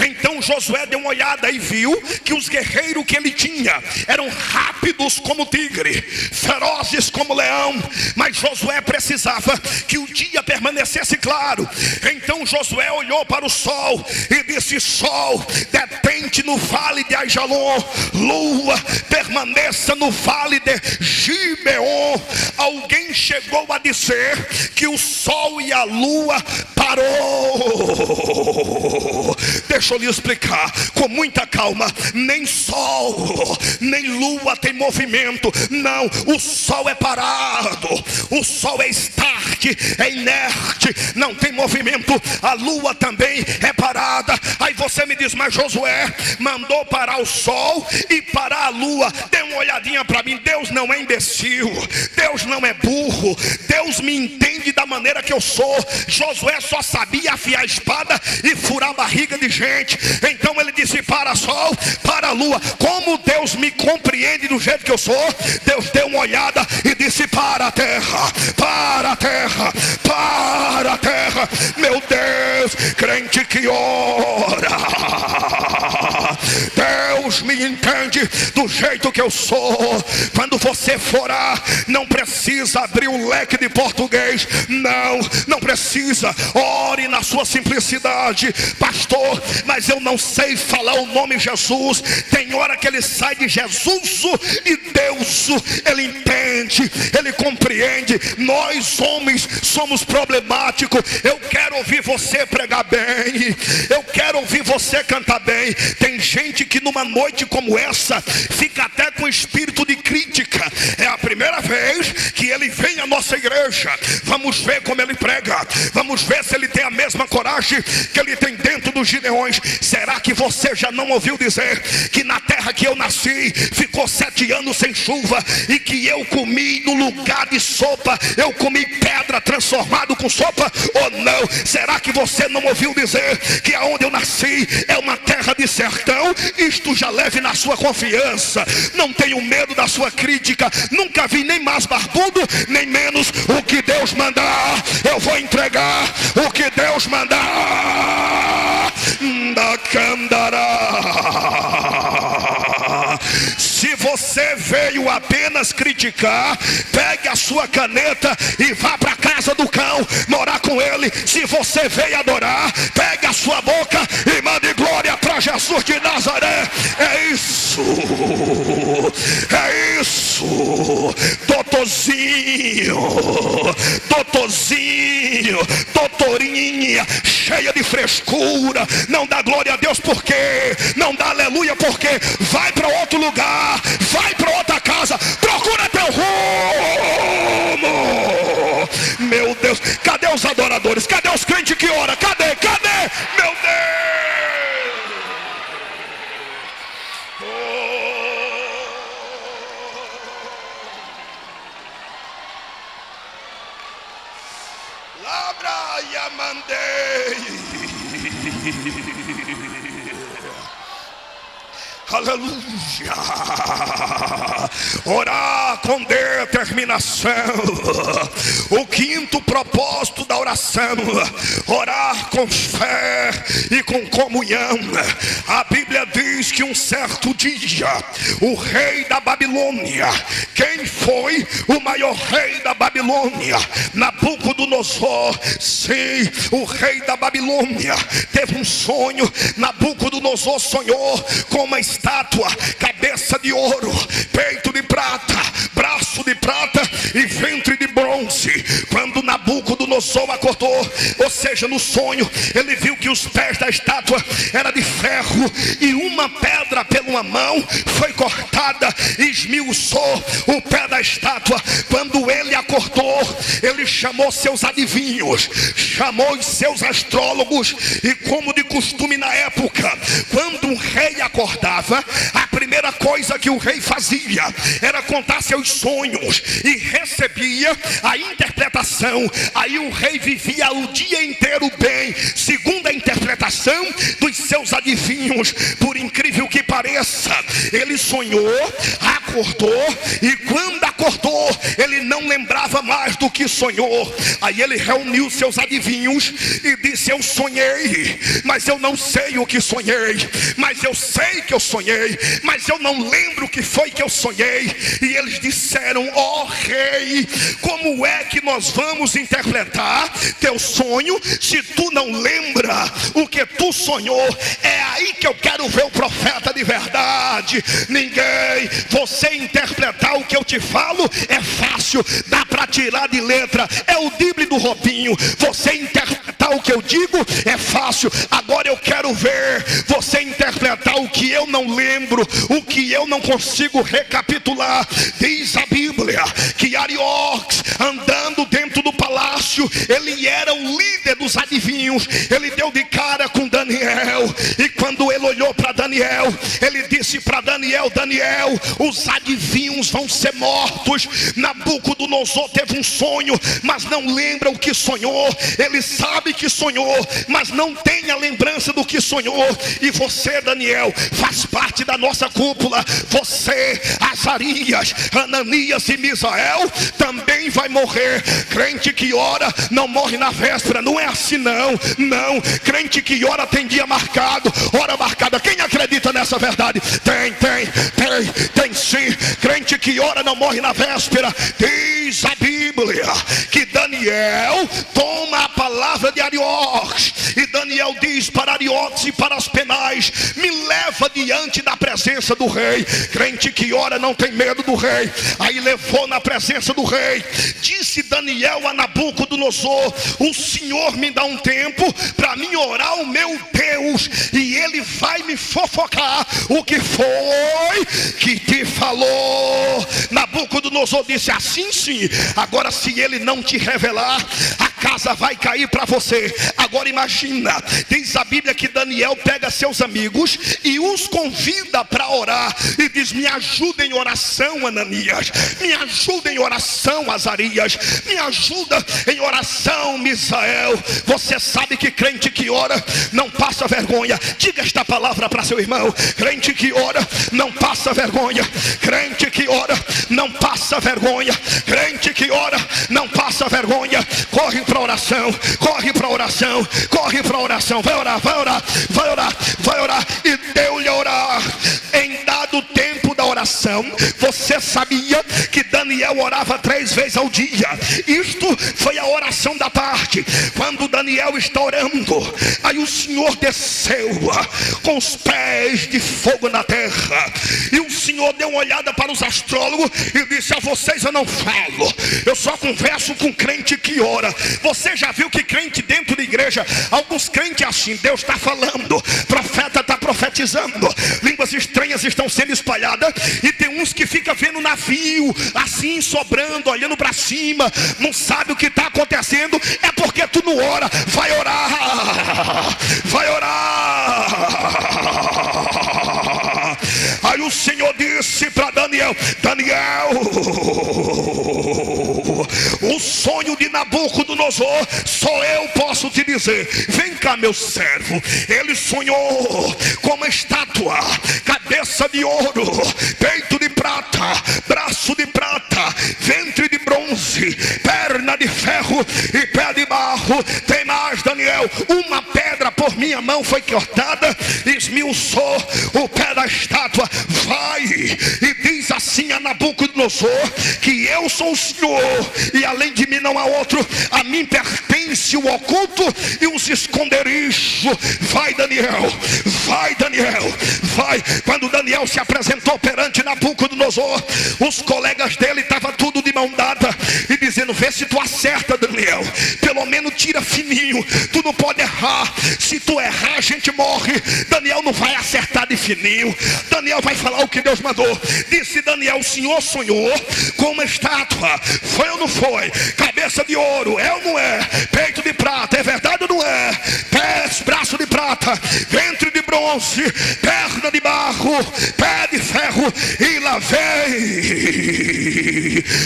Então Josué deu uma olhada e viu que os guerreiros que ele tinha eram rápidos como tigre, ferozes como leão. Mas Josué precisava que o dia permanecesse claro. Então Josué olhou para o sol e disse: sol, detente no vale de Aijalon. Lua, permaneça no vale de Gibeon. Alguém chegou a dizer que o sol e a lua parou. Deixa eu lhe explicar com muita calma. Nem sol, nem lua tem movimento. Não, o sol é parado. O sol é start, é inerte, não tem movimento. A lua também é parada. Aí você me diz: mas Josué mandou parar o sol e parar a lua. Dê uma olhadinha para mim. Deus não é imbecil, Deus não é burro, Deus me entende da maneira que eu sou. Josué só sabia afiar a espada e furar a barriga de gente. Então ele disse: para sol, para a lua. Como Deus me compreende do jeito que eu sou, Deus deu uma olhada e disse: para a terra, para a terra, para a terra. Meu Deus, crente que ora, Deus me entende do jeito que eu sou. Quando você for orar, não precisa abrir um leque de português. Não precisa. Ore na sua simplicidade. Pastor, mas eu não sei falar o nome Jesus. Tem hora que ele sai de Jesus e Deus, ele entende, ele compreende. Nós homens somos problemáticos. Eu quero ouvir você pregar bem, eu quero ouvir você cantar bem. Tem gente que numa noite como essa fica até com espírito de crítica. É a primeira vez que ele vem à nossa igreja. Vamos ver como ele prega, vamos ver se ele tem a mesma coragem que ele tem dentro dos Gideões. Será que você já não ouviu dizer que na terra que eu nasci ficou 7 anos sem chuva, e que eu comi no lugar de sopa, eu comi pedra transformado com sopa? Ou não? Será que você não ouviu dizer que aonde eu nasci é uma terra de sertão? Isto já leve na sua confiança. Não tenho medo da sua crítica. Nunca vi nem mais barbudo, nem menos. O que Deus mandar, eu vou entregar. O que Deus mandar, da candará. Se você veio apenas criticar, pegue a sua caneta e vá para a casa do cão morar com ele. Se você veio adorar, pegue a sua boca e mande glória para Jesus de Nazaré. É isso, é isso. Doutorinha, cheia de frescura, não dá glória a Deus porque não dá aleluia porque vai para outro lugar, vai para outra casa, procura teu rumo. Meu Deus, cadê os adoradores? Cadê os crentes que oram? Cadê? Meu Deus! Labra e mandei. Aleluia. Orar com determinação. O quinto propósito da oração: orar com fé e com comunhão. A Bíblia diz que um certo dia o rei da Babilônia, quem foi o maior rei da Babilônia? Nabucodonosor. Sim, o rei da Babilônia teve um sonho. Nabucodonosor sonhou com uma estátua, cabeça de ouro, peito de prata, braço de prata e ventre de bronze. Quando Nabucodonosor acordou, ou seja, no sonho, ele viu que os pés da estátua eram de ferro e uma pedra pela mão foi cortada e esmiuçou o pé da estátua. Quando ele acordou, ele chamou seus adivinhos, chamou os seus astrólogos, e como de costume na época, quando um rei acordava, a primeira coisa que o rei fazia era contar seus sonhos e recebia a interpretação. Aí o rei vivia o dia inteiro bem, segundo a interpretação dos seus adivinhos. Por incrível que pareça, ele sonhou, acordou, e quando acordou, ele não lembrava mais do que sonhou. Aí ele reuniu seus adivinhos e disse: eu sonhei, mas eu não sei o que sonhei, mas eu sei que eu sonhei, mas eu não lembro o que foi que eu sonhei. E eles disseram: ó rei, como é que nós vamos interpretar teu sonho se tu não lembra o que tu sonhou? É aí que eu quero ver o profeta de verdade. Ninguém, você interpretar o que eu te falo é fácil, dá para tirar de letra, é o drible do Robinho. Você interpretar o que eu digo é fácil. Agora eu quero ver você interpretar o que eu não lembro, o que eu não consigo recapitular. Diz a Bíblia que Arioques, andando dentro do palácio, ele era o líder dos adivinhos. Ele deu de cara com Daniel, e quando ele olhou para Daniel, ele disse para Daniel: Daniel, os adivinhos vão ser mortos. Nabucodonosor teve um sonho, mas não lembra o que sonhou. Ele sabe que sonhou, mas não tem a lembrança do que sonhou. E você, Daniel, faz parte da nossa cúpula. Você, Azarias, Ananias e Misael, também vai morrer. Crente que ora não morre na véspera. Não é assim não, não. Crente que ora tem dia marcado, hora marcada. Quem acredita nessa verdade? Tem sim. Crente que ora não morre na véspera. Diz a Bíblia que Daniel toma a palavra de Arioques, e Daniel diz para Arioques e para as penais: me leva diante da presença do rei. Crente que ora não tem medo do rei. Aí levou na presença do rei. Disse Daniel a Nabucodonosor: o Senhor me dá um tempo para mim orar ao meu Deus, e ele vai me fofocar o que foi que te falou. Nabucodonosor disse: assim sim. Agora, se ele não te revelar, a casa vai cair para você. Agora imagina, diz a Bíblia que Daniel pega seus amigos e os convida para orar, e diz: me ajuda em oração, Ananias, me ajuda em oração, Azarias, me ajuda em oração, Misael. Você sabe que crente que ora não passa vergonha. Diga esta palavra para seu irmão: crente que ora não passa vergonha. Crente que ora não passa vergonha. Crente que ora não passa vergonha. Corre para oração, corre para oração, corre para oração. Vai orar, vai orar, vai orar, vai orar. E deu-lhe a orar. Em dado tempo da oração, você sabia que Daniel orava 3 vezes ao dia? Isto foi a oração da tarde. Quando Daniel está orando, aí o Senhor desceu com os pés de fogo na terra, e o Senhor deu uma olhada para os astrólogos e disse: a vocês eu não falo, eu só converso com crente que ora. Você já viu que crente dentro da igreja, alguns crentes assim, Deus está falando, profeta está profetizando, línguas estranhas estão sendo espalhadas, e tem uns que ficam vendo navio assim sobrando, olhando para cima, não sabe o que está acontecendo. É porque tu não ora. Vai orar, vai orar. Aí o Senhor disse para Daniel: Daniel, o sonho de Nabucodonosor só eu posso te dizer. Vem cá, meu servo. Ele sonhou com uma estátua, cabeça de ouro, peito de prata, braço de prata, ventre de bronze, perna de ferro e pé de barro. Tem mais, Daniel: uma pedra por minha mão foi cortada, esmiuçou o pé da estátua. Vai e diz assim a Nabucodonosor que eu sou o Senhor, e além de mim não há outro. A mim pertence o oculto e os esconderijos. Vai, Daniel, vai, Daniel, vai. Quando Daniel se apresentou perante Nabucodonosor, os colegas dele estavam tudo de mão dada e dizendo: vê se tu acerta, Daniel, pelo menos tira fininho, tu não pode errar. Se tu errar, a gente morre. Daniel não vai acertar de fininho. Daniel vai falar o que Deus mandou. Disse Daniel: o Senhor sonhou com uma estátua, foi ou não foi? Cabeça de ouro, é ou não é? Peito de prata, é verdade ou não é? Pés, braço de prata, ventre de bronze, perna de barro, pé de ferro ferro e lavei.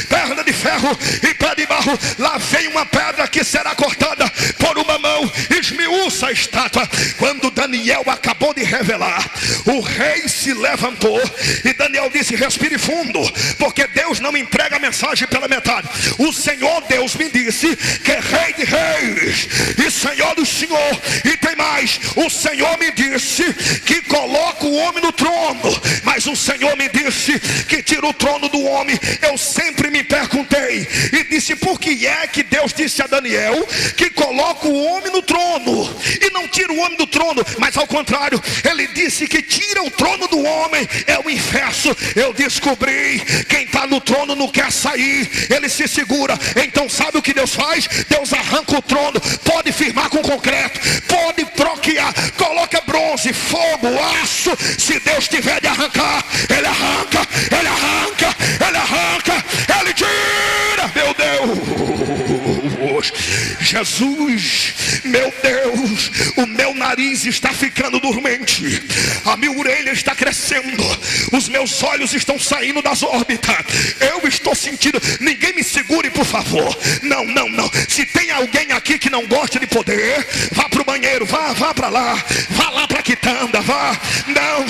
Perna de ferro e pé de barro. Lavei uma pedra que será cortada por uma mão. Esmiuça a estátua. Quando Daniel acabou de revelar, o rei se levantou e Daniel disse: respire fundo, porque Deus não entrega a mensagem pela metade. O Senhor Deus me disse que é Rei de reis e Senhor do Senhor. E tem mais, o Senhor me disse que coloca o homem no trono, mas o Senhor me disse que tira o trono do homem. Eu sempre me perguntei e disse: por que é que Deus disse a Daniel que coloca o homem no trono e não tira o homem do trono? Mas ao contrário, ele disse que tira o trono do homem, é o inverso. Eu descobri, quem está no trono não quer sair, ele se segura. Então sabe o que Deus faz? Deus arranca o trono. Pode firmar com concreto, pode troquear, coloca bronze, fogo, aço. Se Deus tiver de arrancar, ele arranca, ele arranca, ele arranca, ele tira. Meu Deus, Jesus, meu Deus, o meu nariz está ficando dormente, a minha orelha está crescendo, os meus olhos estão saindo das órbitas. Eu estou sentindo, ninguém me segure, por favor. Não, não, não. Se tem alguém aqui que não gosta de poder, vá para o banheiro, vá para lá, vá lá para a quitanda, vá. Não,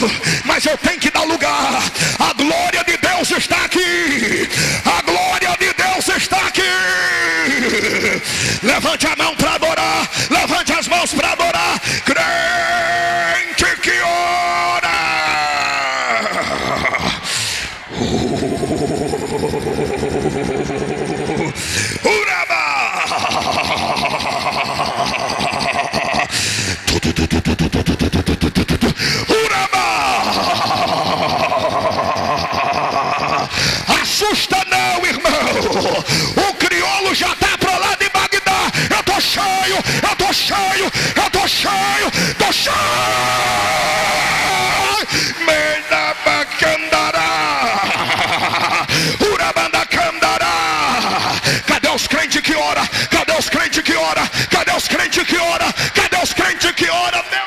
mas eu tenho que dar lugar. A glória de Deus está aqui, a glória de Deus está aqui. Levante a mão para adorar, levante as mãos para adorar. Crente que ora. Uraba. Uraba. Assusta não, irmão. O crioulo já está para lá de Bagdá. Eu tô cheio, eu tô cheio, eu tô cheio, tô cheio. Mena bacandará. Urabanda candará. Cadê os crentes que ora? Cadê os crentes que ora? Cadê os crentes que ora? Cadê os crentes que ora? Meu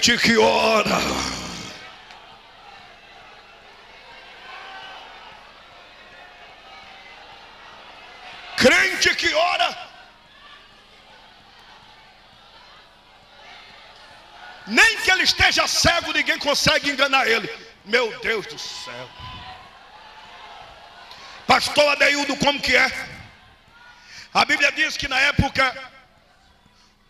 crente que ora. Crente que ora. Nem que ele esteja cego, ninguém consegue enganar ele. Meu Deus do céu. Pastor Adeildo, como que é? A Bíblia diz que na época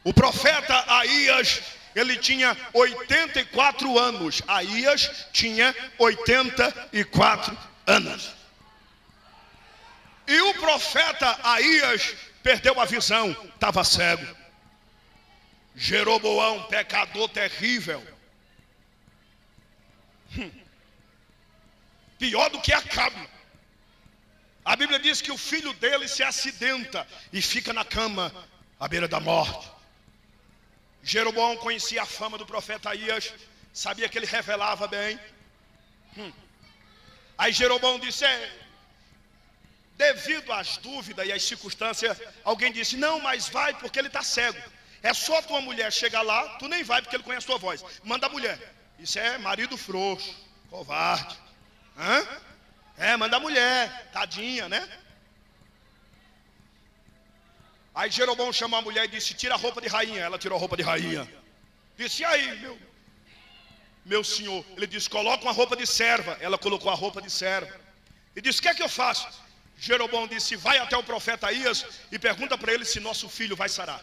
o profeta Aías, ele tinha 84 anos. Aías tinha 84 anos. E o profeta Aías perdeu a visão, estava cego. Jeroboão, pecador terrível. Pior do que Acabe. A Bíblia diz que o filho dele se acidenta e fica na cama à beira da morte. Jeroboão conhecia a fama do profeta Aías, sabia que ele revelava bem. Aí Jeroboão disse, devido às dúvidas e às circunstâncias, alguém disse, não, mas vai porque ele está cego. É só tua mulher chegar lá, tu nem vai porque ele conhece tua voz. Manda a mulher. Isso é marido frouxo, covarde. Manda a mulher, tadinha, né? Aí Jeroboão chamou a mulher e disse, tira a roupa de rainha. Ela tirou a roupa de rainha. Disse, e aí, meu senhor? Ele disse, coloca uma roupa de serva. Ela colocou a roupa de serva. e disse: o que é que eu faço? Jeroboão disse: vai até o profeta Aías e pergunta para ele se nosso filho vai sarar.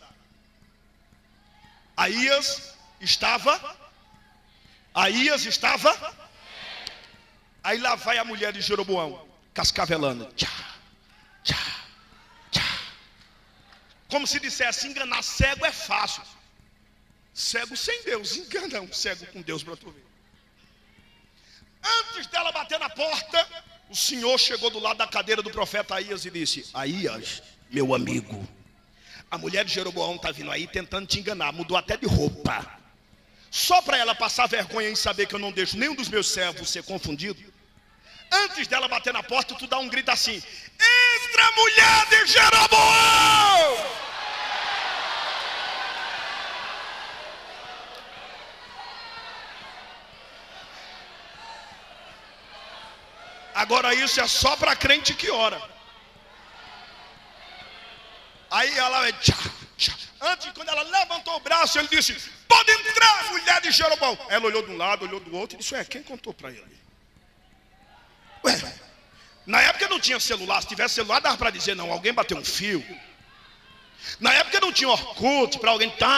Aías estava. Aí lá vai a mulher de Jeroboão, cascavelando. Tchá, tchá, tchá. Como se dissesse: enganar cego é fácil. Cego sem Deus, engana um cego com Deus para tu ver. Antes dela bater na porta, o Senhor chegou do lado da cadeira do profeta Aías e disse: Aías, meu amigo, a mulher de Jeroboão está vindo aí tentando te enganar, mudou até de roupa, só para ela passar vergonha em saber que eu não deixo nenhum dos meus servos ser confundido. Antes dela bater na porta, tu dá um grito assim: entra, mulher de Jeroboão! Agora isso é só para crente que ora. Aí ela vai tchá, tchá. Antes, quando ela levantou o braço, ele disse: pode entrar, mulher de Jeroboão. Ela olhou de um lado, olhou do outro e disse: quem contou para ele? Ué, na época não tinha celular. Se tivesse celular dava para dizer: não, alguém bateu um fio. Na época não tinha Orkut para alguém tá.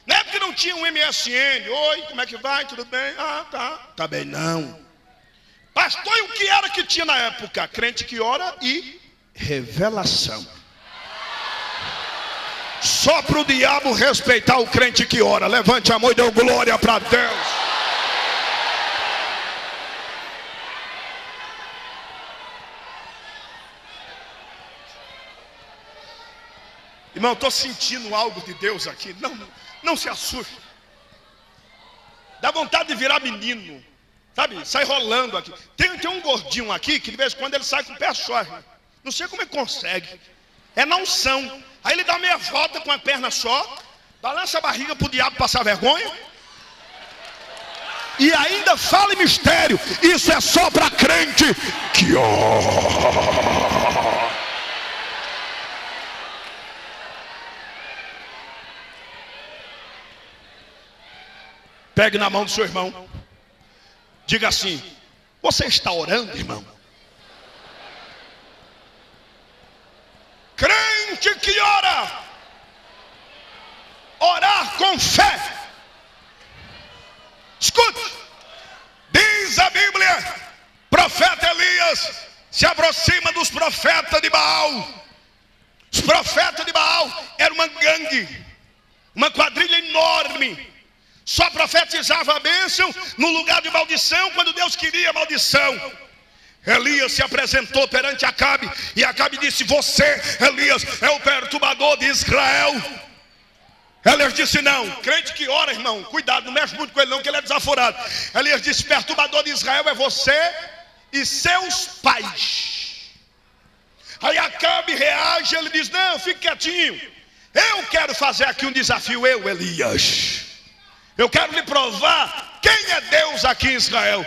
Na época não tinha um MSN. Oi, como é que vai? Tudo bem? Tá bem, não. Pastor, e o que era que tinha na época? Crente que ora e revelação. Só para o diabo respeitar o crente que ora. Levante a mão e dê glória para Deus. Irmão, estou sentindo algo de Deus aqui. Não se assuste. Dá vontade de virar menino, sabe? Sai rolando aqui. Tem um gordinho aqui que de vez em quando ele sai com o pé só. Não sei como ele consegue. É na unção. Aí ele dá meia volta com a perna só, balança a barriga para o diabo passar vergonha. E ainda fala em mistério. Isso é só para crente que ora. Pegue na mão do seu irmão. Diga assim: você está orando, irmão? Crente que ora. Orar com fé. Escute. Diz a Bíblia: profeta Elias se aproxima dos profetas de Baal. Os profetas de Baal eram uma gangue, uma quadrilha enorme. Só profetizava a bênção no lugar de maldição, quando Deus queria maldição. Elias se apresentou perante Acabe, e Acabe disse: você, Elias, é o perturbador de Israel. Elias disse: não. Crente que ora, irmão, cuidado, não mexe muito com ele não, que ele é desaforado. Elias disse: perturbador de Israel é você e seus pais. Aí Acabe reage, ele diz: não, fique quietinho, eu quero fazer aqui um desafio, eu, Elias. Eu quero lhe provar quem é Deus aqui em Israel.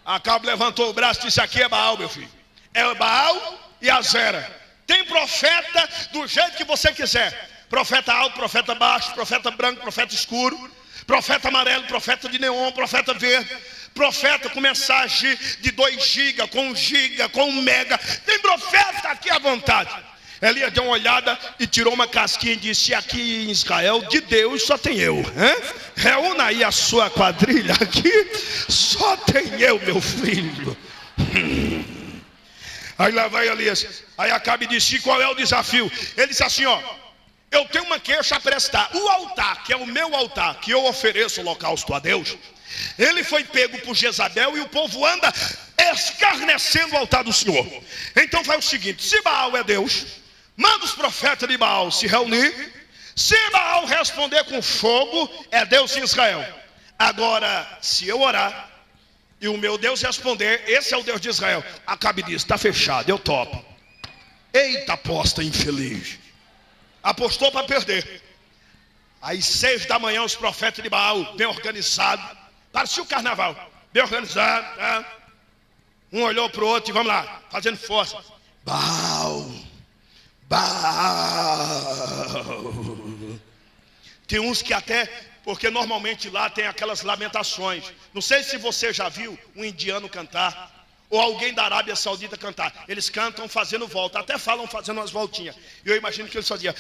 Acabe levantou o braço e disse: aqui é Baal, meu filho. É Baal e Azera. Tem profeta do jeito que você quiser. Profeta alto, profeta baixo, profeta branco, profeta escuro, profeta amarelo, profeta de neon, profeta verde, profeta com mensagem de 2 giga, com 1 giga, com 1 mega. Tem profeta aqui à vontade. Elias deu uma olhada e tirou uma casquinha e disse: aqui em Israel de Deus só tem eu. Reúna aí a sua quadrilha aqui. Só tem eu, meu filho. Aí lá vai Elias. Aí Acabe disse: qual é o desafio? Ele disse assim: ó, eu tenho uma queixa a prestar. O altar, que é o meu altar, que eu ofereço holocausto a Deus, ele foi pego por Jezabel e o povo anda escarnecendo o altar do Senhor. Então faz o seguinte: se Baal é Deus, manda os profetas de Baal se reunir. Se Baal responder com fogo, é Deus em Israel. Agora, se eu orar e o meu Deus responder, esse é o Deus de Israel. Acabe disso, está fechado, eu topo. Eita aposta infeliz. Apostou para perder. Às 6 da manhã os profetas de Baal, bem organizados, parecia o carnaval, bem organizado, tá? Um olhou para o outro e vamos lá, fazendo força. Baal. Tem uns que até Porque normalmente lá tem aquelas lamentações. Não sei se você já viu um indiano cantar, ou alguém da Arábia Saudita cantar. Eles cantam fazendo volta, até falam fazendo umas voltinhas. E eu imagino que eles faziam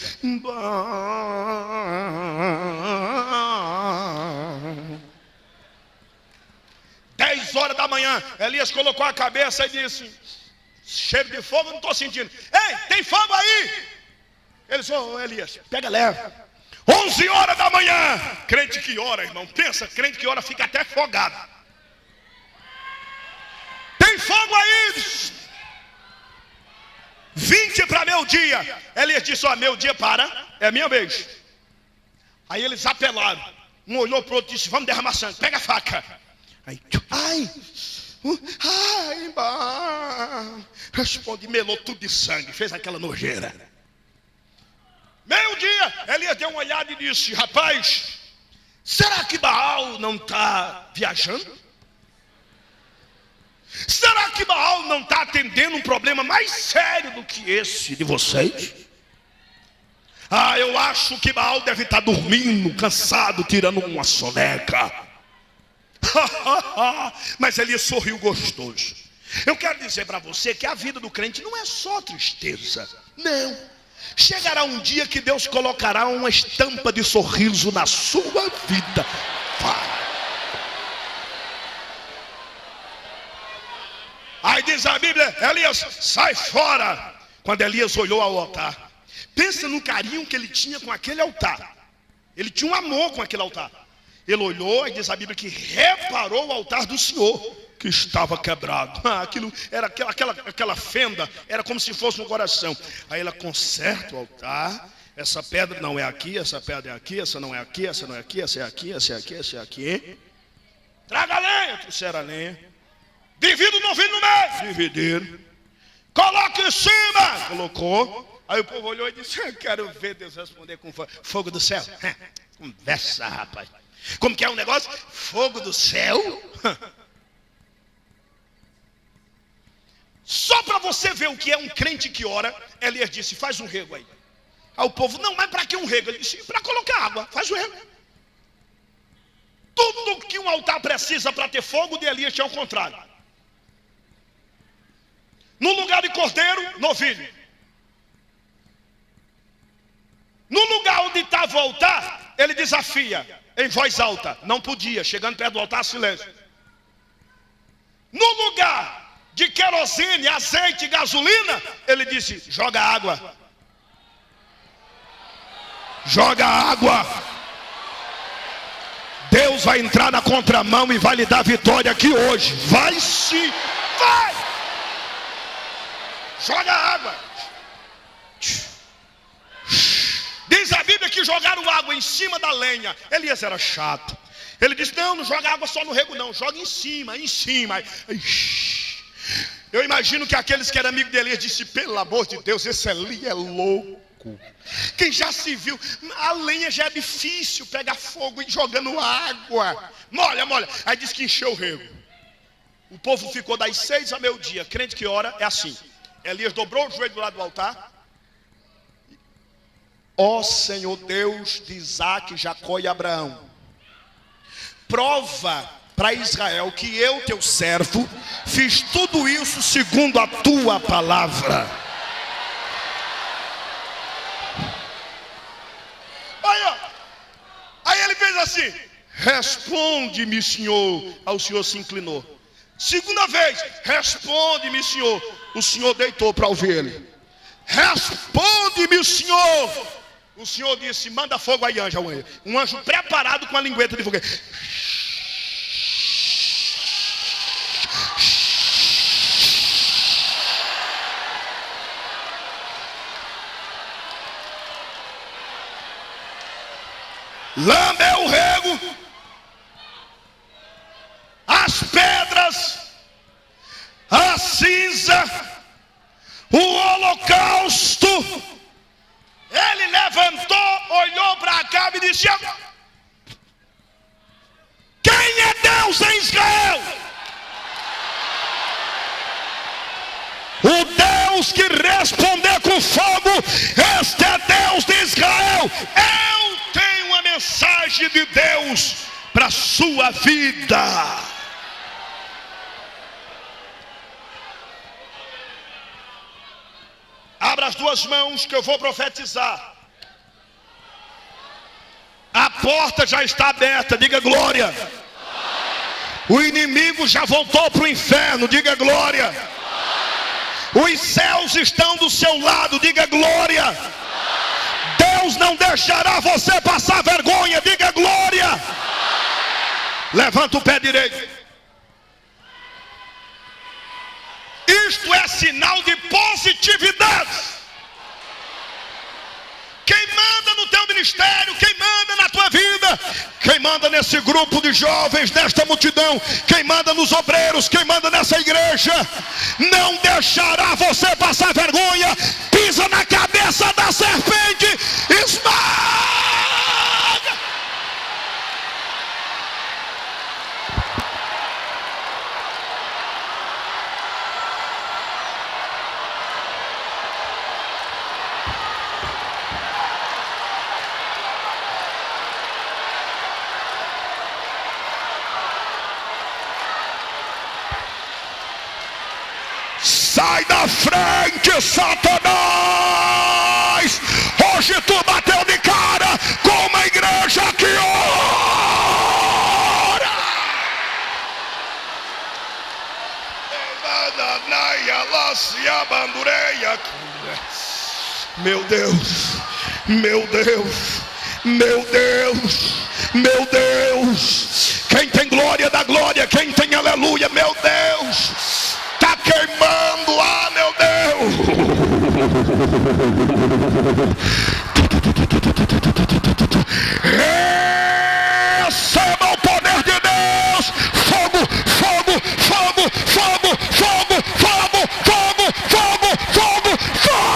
10 horas da manhã, Elias colocou a cabeça e disse: cheiro de fogo, não estou sentindo. Ei, tem fogo aí? Eles: ô Elias, pega leve. 11 horas da manhã. Crente que ora, irmão, pensa, crente que ora fica até afogado. Tem fogo aí? 20 para meio-dia. Elias disse: ó, meio-dia é minha vez. Aí eles apelaram. Um olhou para o outro e disse: vamos derramar sangue, pega a faca. Aí, responde, melou tudo de sangue, fez aquela nojeira. Meio-dia, Elias deu uma olhada e disse: rapaz, será que Baal não está viajando? Será que Baal não está atendendo um problema mais sério do que esse de vocês? Eu acho que Baal deve estar dormindo, cansado, tirando uma soneca. Mas Elias sorriu gostoso. Eu quero dizer para você que a vida do crente não é só tristeza. Não. Chegará um dia que Deus colocará uma estampa de sorriso na sua vida. Aí diz a Bíblia: Elias, sai fora. Quando Elias olhou ao altar, pensa no carinho que ele tinha com aquele altar. Ele tinha um amor com aquele altar. Ele olhou e diz a Bíblia que reparou o altar do Senhor, que estava quebrado. Aquilo era aquela fenda, era como se fosse um coração. Aí ela conserta o altar. Essa pedra não é aqui, essa pedra é aqui, essa não é aqui, essa não é aqui, essa é aqui, essa é aqui, essa é aqui. Traga a lenha, trouxeram a lenha. Divide o novilho no meio. Dividiram. Coloca em cima. Colocou. Aí o povo olhou e disse: eu quero ver Deus responder com fogo do céu. Conversa, rapaz. Como que é o negócio? Fogo do céu? Só para você ver o que é um crente que ora, Elias disse: faz um rego aí. Aí o povo: não, mas para que um rego? Ele disse: para colocar água, faz o rego. Tudo que um altar precisa para ter fogo, de Elias tinha o contrário. No lugar de cordeiro, novilho. No lugar onde estava o altar, ele desafia em voz alta. Não podia, chegando perto do altar, silêncio. No lugar de querosene, azeite e gasolina, ele disse: joga água. Joga água. Deus vai entrar na contramão e vai lhe dar vitória aqui hoje. Vai sim, vai. Joga água. Diz a Bíblia que jogaram água em cima da lenha. Elias era chato. Ele disse: não joga água só no rego não, joga em cima. Eu imagino que aqueles que eram amigos de Elias disse: pelo amor de Deus, esse Eli é louco. Quem já se viu, a lenha já é difícil, pegar fogo e jogando água. Molha. Aí diz que encheu o rego. O povo ficou das 6 a meio-dia. Crente que ora é assim. Elias dobrou o joelho do lado do altar. Ó Senhor Deus de Isaac, Jacó e Abraão, prova para Israel que eu, teu servo, fiz tudo isso segundo a tua palavra. Aí ele fez assim: responde-me, Senhor. Ao Senhor se inclinou. Segunda vez: responde-me, Senhor. O Senhor deitou para ouvir ele. Responde-me, Senhor. O Senhor disse: manda fogo aí, anjo. Um anjo preparado com a lingueta de fogueira. Lambeu o rego, as pedras, a cinza, o holocausto. Ele levantou, olhou para cá e disse: quem é Deus em Israel? O Deus que responder com fogo, este é Deus de Israel. Eu tenho uma mensagem vontade de Deus para a sua vida. Abra as duas mãos que eu vou profetizar. A porta já está aberta, diga glória. O inimigo já voltou para o inferno, diga glória. Os céus estão do seu lado, diga glória. Deus não deixará você passar vergonha, diga glória. Levanta o pé direito. Isto é sinal de positividade. Quem manda no teu ministério, quem manda na tua vida, quem manda nesse grupo de jovens, nesta multidão, quem manda nos obreiros, quem manda nessa igreja, não deixará você passar vergonha. Pisa na cabeça da serpente, esmaga. Sai da frente, Satanás! Hoje tu bateu de cara com uma igreja que ora! Meu Deus, meu Deus, meu Deus, meu Deus! Quem tem glória da glória, quem tem aleluia, meu Deus! Está queimando, ah, meu Deus! Receba o poder de Deus! Fogo, fogo, fogo, fogo, fogo, fogo, fogo, fogo, fogo, fogo!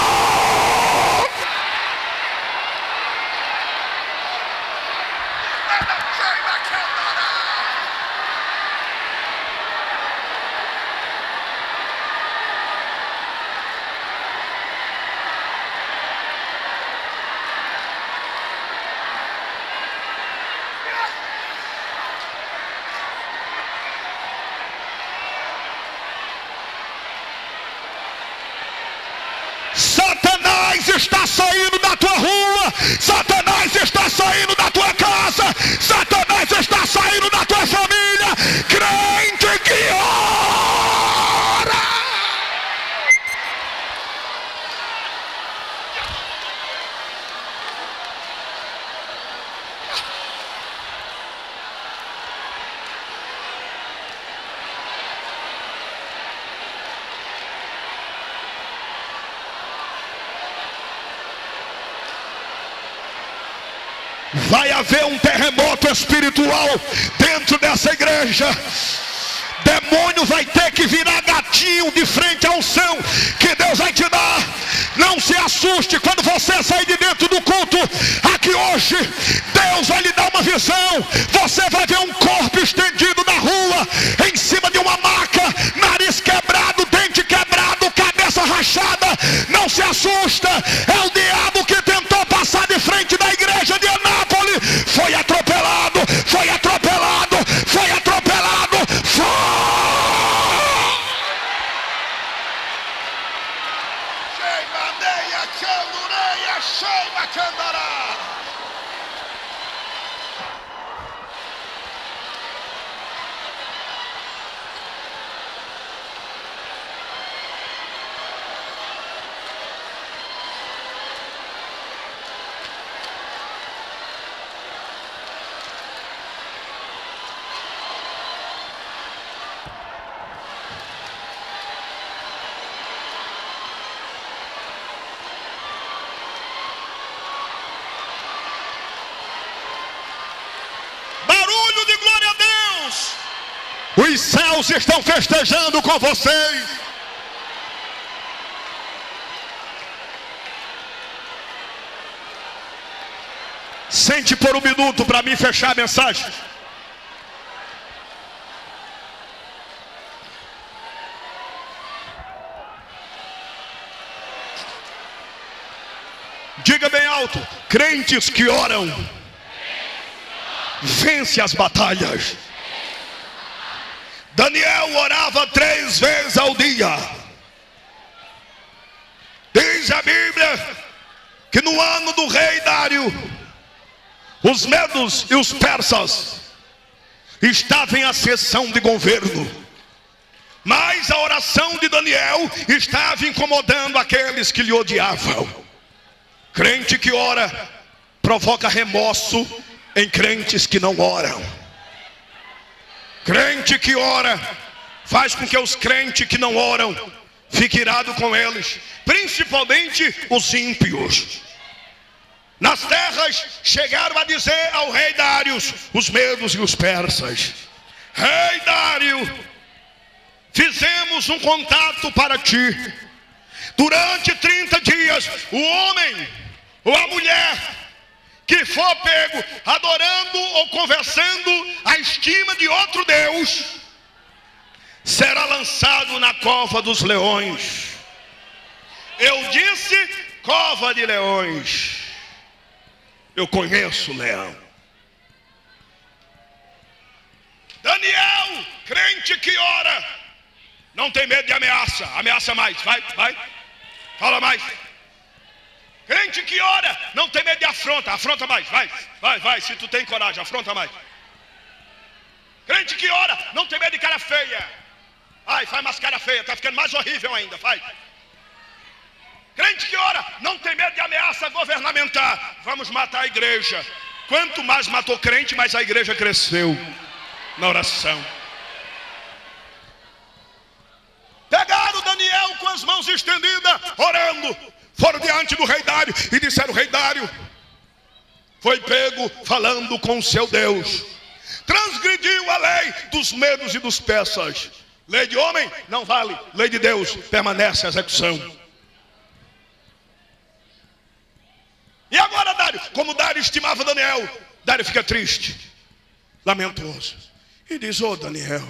Satanás está saindo da tua rua, Satanás está saindo da tua casa, Satanás está saindo da tua família. Crente que ora! Vai haver um terremoto espiritual dentro dessa igreja. Demônio vai ter que virar gatinho de frente à unção que Deus vai te dar. Não se assuste quando você sair de dentro do culto aqui hoje. Deus vai lhe dar uma visão. Você vai ver um corpo estendido na rua, em cima de uma maca, nariz quebrado, dente quebrado, cabeça rachada. Não se assusta, é o diabo que tentou passar de frente da igreja de Anápolis. Foi atropelado, foi atropelado, foi atropelado. Os céus estão festejando com vocês. Sente por um minuto para mim fechar a mensagem. Diga bem alto: crentes que oram vence as batalhas. Daniel orava 3 vezes ao dia. Diz a Bíblia que no ano do rei Dário, os medos e os persas estavam em ascensão de governo. Mas a oração de Daniel estava incomodando aqueles que lhe odiavam. Crente que ora provoca remorso em crentes que não oram. Crente que ora faz com que os crentes que não oram fiquem irados com eles, principalmente os ímpios. Nas terras chegaram a dizer ao rei Dário, os medos e os persas: Rei Dário, fizemos um contato para ti. Durante 30 dias, o homem ou a mulher que for pego adorando ou conversando a estima de outro Deus, será lançado na cova dos leões. Eu disse cova de leões. Eu conheço o leão. Daniel, crente que ora, não tem medo de ameaça. Ameaça mais, vai. Fala mais. Crente que ora, não tem medo de afronta. Afronta mais, vai. Se tu tem coragem, afronta mais. Crente que ora, não tem medo de cara feia. Ai, faz mais cara feia, tá ficando mais horrível ainda, faz. Crente que ora, não tem medo de ameaça governamental. Vamos matar a igreja. Quanto mais matou crente, mais a igreja cresceu na oração. Pegaram Daniel com as mãos estendidas, orando. Foram diante do rei Dário e disseram: Rei Dário foi pego falando com o seu Deus, transgrediu a lei dos medos e dos persas. Lei de homem não vale, lei de Deus permanece a execução. E agora Dário, como Dário estimava Daniel, Dário fica triste, lamentoso, e diz: Daniel,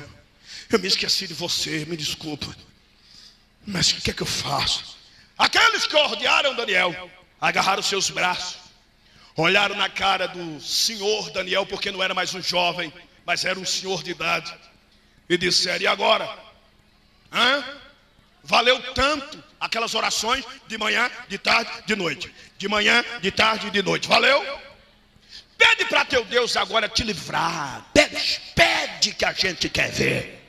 eu me esqueci de você, me desculpa, mas o que é que eu faço? Aqueles que odiaram Daniel agarraram seus braços, olharam na cara do senhor Daniel, porque não era mais um jovem, mas era um senhor de idade, e disseram: e agora? Valeu tanto aquelas orações de manhã, de tarde, de noite, de manhã, de tarde e de noite, valeu? Pede para teu Deus agora te livrar. Pede que a gente quer ver.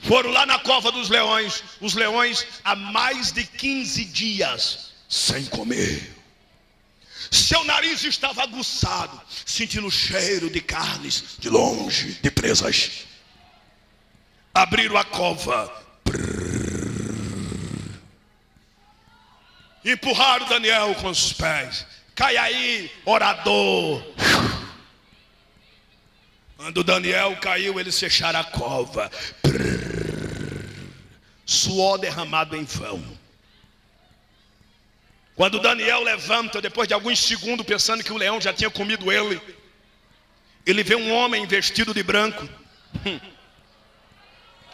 Foram lá na cova dos leões. Os leões há mais de 15 dias sem comer. Seu nariz estava aguçado, sentindo o cheiro de carnes de longe, de presas. Abriram a cova. Empurraram Daniel com os pés. Cai aí, orador. Quando Daniel caiu, eles fecharam a cova. Suor derramado em vão. Quando Daniel levanta, depois de alguns segundos, pensando que o leão já tinha comido ele, ele vê um homem vestido de branco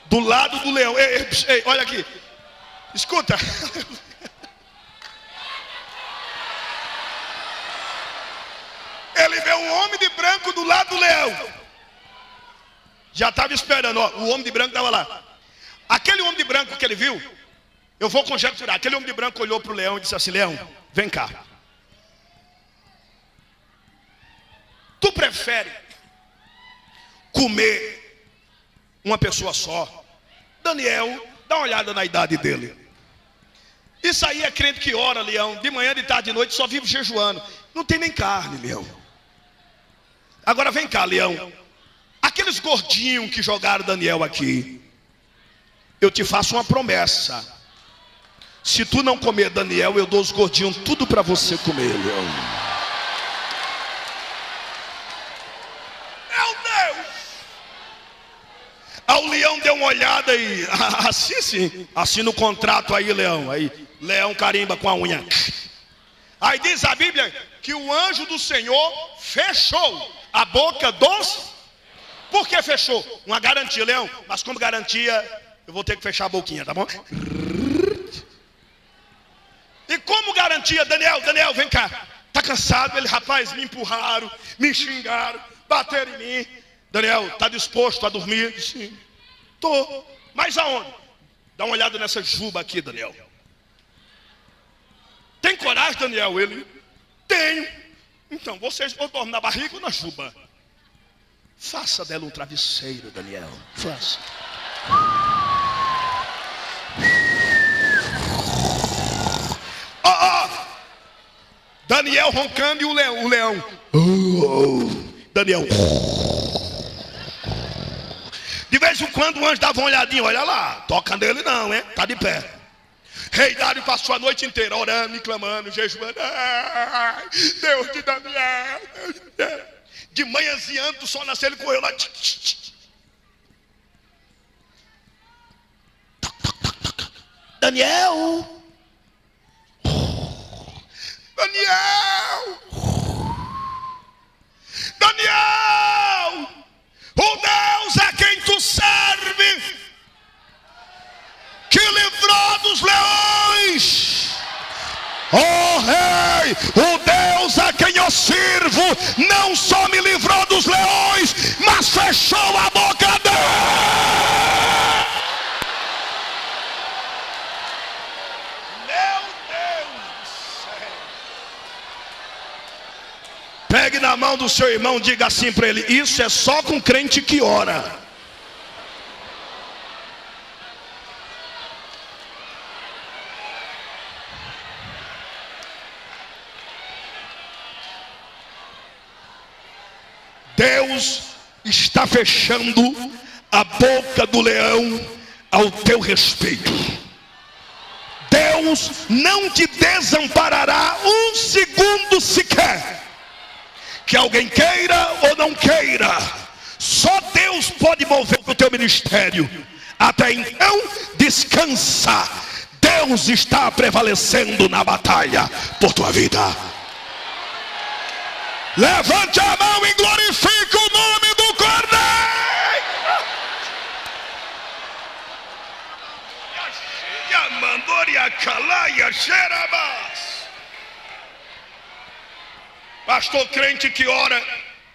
do lado do leão. Ei, olha aqui, escuta. Ele vê um homem de branco do lado do leão. Já estava esperando, o homem de branco estava lá. Aquele homem de branco que ele viu, eu vou conjecturar, aquele homem de branco olhou para o leão e disse assim: Leão, vem cá. Tu prefere comer uma pessoa só? Daniel, dá uma olhada na idade dele. Isso aí é crente que ora, leão, de manhã, de tarde, de noite, só vive jejuando. Não tem nem carne, leão. Agora vem cá, leão. Aqueles gordinhos que jogaram Daniel aqui, eu te faço uma promessa: se tu não comer Daniel, eu dou os gordinhos tudo para você comer, leão. Meu Deus! Aí o leão deu uma olhada e assim sim, assina o contrato aí, leão. Aí leão carimba com a unha. Aí diz a Bíblia que o anjo do Senhor fechou a boca dos... Por que fechou? Uma garantia, leão. Mas como garantia, eu vou ter que fechar a boquinha, tá bom? E como garantia, Daniel, vem cá. Está cansado? Ele, rapaz, me empurraram, me xingaram, bateram em mim. Daniel, está disposto a dormir? Sim. Estou. Mas aonde? Dá uma olhada nessa juba aqui, Daniel. Tem coragem, Daniel? Ele, tenho. Então, vocês vão dormir na barriga ou na juba? Faça dela um travesseiro, Daniel. Faça. Daniel roncando e o leão. Daniel. De vez em quando o anjo dava uma olhadinha. Olha lá, toca nele não, hein? Tá de pé. Rei Dário passou a noite inteira orando e clamando, jejuando. Ai, Deus de Daniel. De manhãzinha, o sol nasceu, ele correu lá. Daniel. Daniel! Daniel! O Deus a quem tu serve, que livrou dos leões. Oh rei, o Deus a quem eu sirvo, não só me livrou dos leões, mas fechou a boca dele. Pegue na mão do seu irmão, diga assim para ele: isso é só com crente que ora. Deus está fechando a boca do leão ao teu respeito. Deus não te desamparará um segundo sequer. Que alguém queira ou não queira, só Deus pode mover o teu ministério. Até então, descansa. Deus está prevalecendo na batalha por tua vida. Levante a mão e glorifique o nome do Cordeiro. Pastor, crente que ora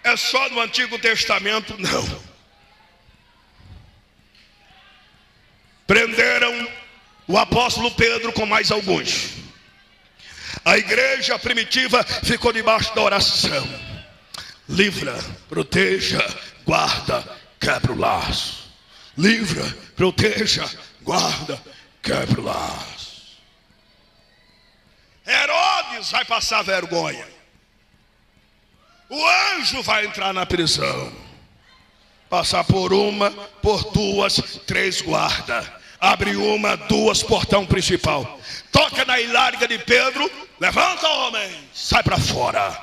é só no Antigo Testamento? Não. Prenderam o apóstolo Pedro com mais alguns. A igreja primitiva ficou debaixo da oração. Livra, proteja, guarda, quebra o laço. Livra, proteja, guarda, quebra o laço. Herodes vai passar vergonha. O anjo vai entrar na prisão. Passar por uma, por duas, três guarda. Abre uma, duas, portão principal. Toca na hilarga de Pedro. Levanta, homem, sai para fora.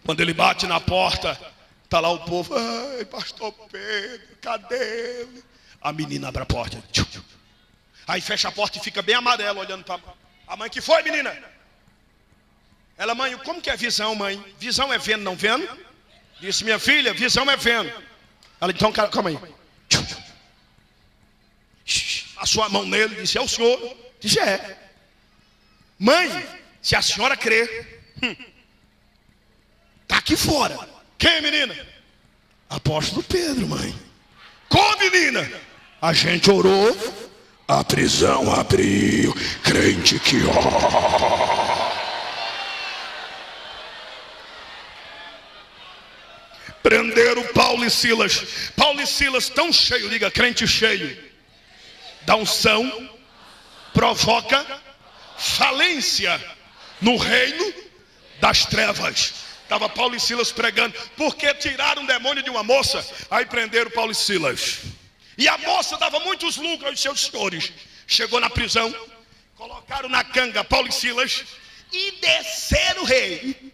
Quando ele bate na porta, está lá o povo. Ai, pastor Pedro, cadê ele? A menina abre a porta. Aí fecha a porta e fica bem amarelo olhando para a mãe. Que foi, menina? Ela, mãe, como que é visão, mãe? Visão é vendo, não vendo? Disse, minha filha, visão é vendo. Ela, então, calma aí. Passou a mão nele, disse, é o senhor? Disse, é. Mãe, se a senhora crer, tá aqui fora. Quem, menina? Apóstolo Pedro, mãe. Como, menina? A gente orou, a prisão abriu. Crente que ora. Prenderam Paulo e Silas. Paulo e Silas tão cheio, diga, crente cheio da unção, provoca falência no reino das trevas. Estava Paulo e Silas pregando, porque tiraram um demônio de uma moça. Aí prenderam Paulo e Silas. E a moça dava muitos lucros aos seus senhores. Chegou na prisão, colocaram na canga Paulo e Silas e desceram o rei.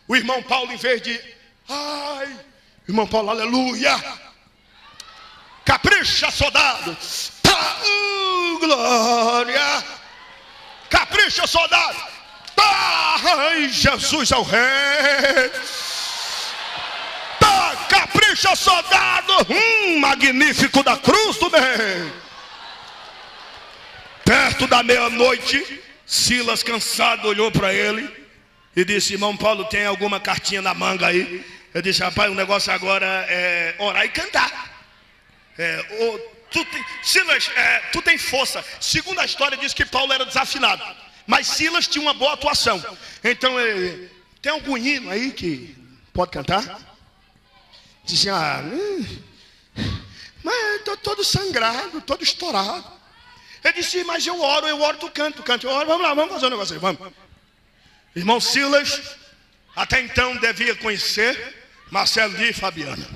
O irmão Paulo, em vez de ai, irmão Paulo, aleluia, capricha, soldado, glória, capricha, soldado, ai, Jesus é o rei, capricha, soldado, magnífico da cruz do bem. Perto da meia-noite, Silas, cansado, olhou para ele e disse: irmão Paulo, tem alguma cartinha na manga aí? Eu disse: rapaz, o negócio agora é orar e cantar. Silas, tu tem força. Segundo a história, diz que Paulo era desafinado, mas Silas tinha uma boa atuação. Então, tem algum hino aí que pode cantar? Dizia: mas eu estou todo sangrado, todo estourado. Ele disse: mas eu oro, tu canto, eu oro. Vamos lá, vamos fazer um negócio aí, vamos. Irmão Silas, até então devia conhecer Marcelo e Fabiana.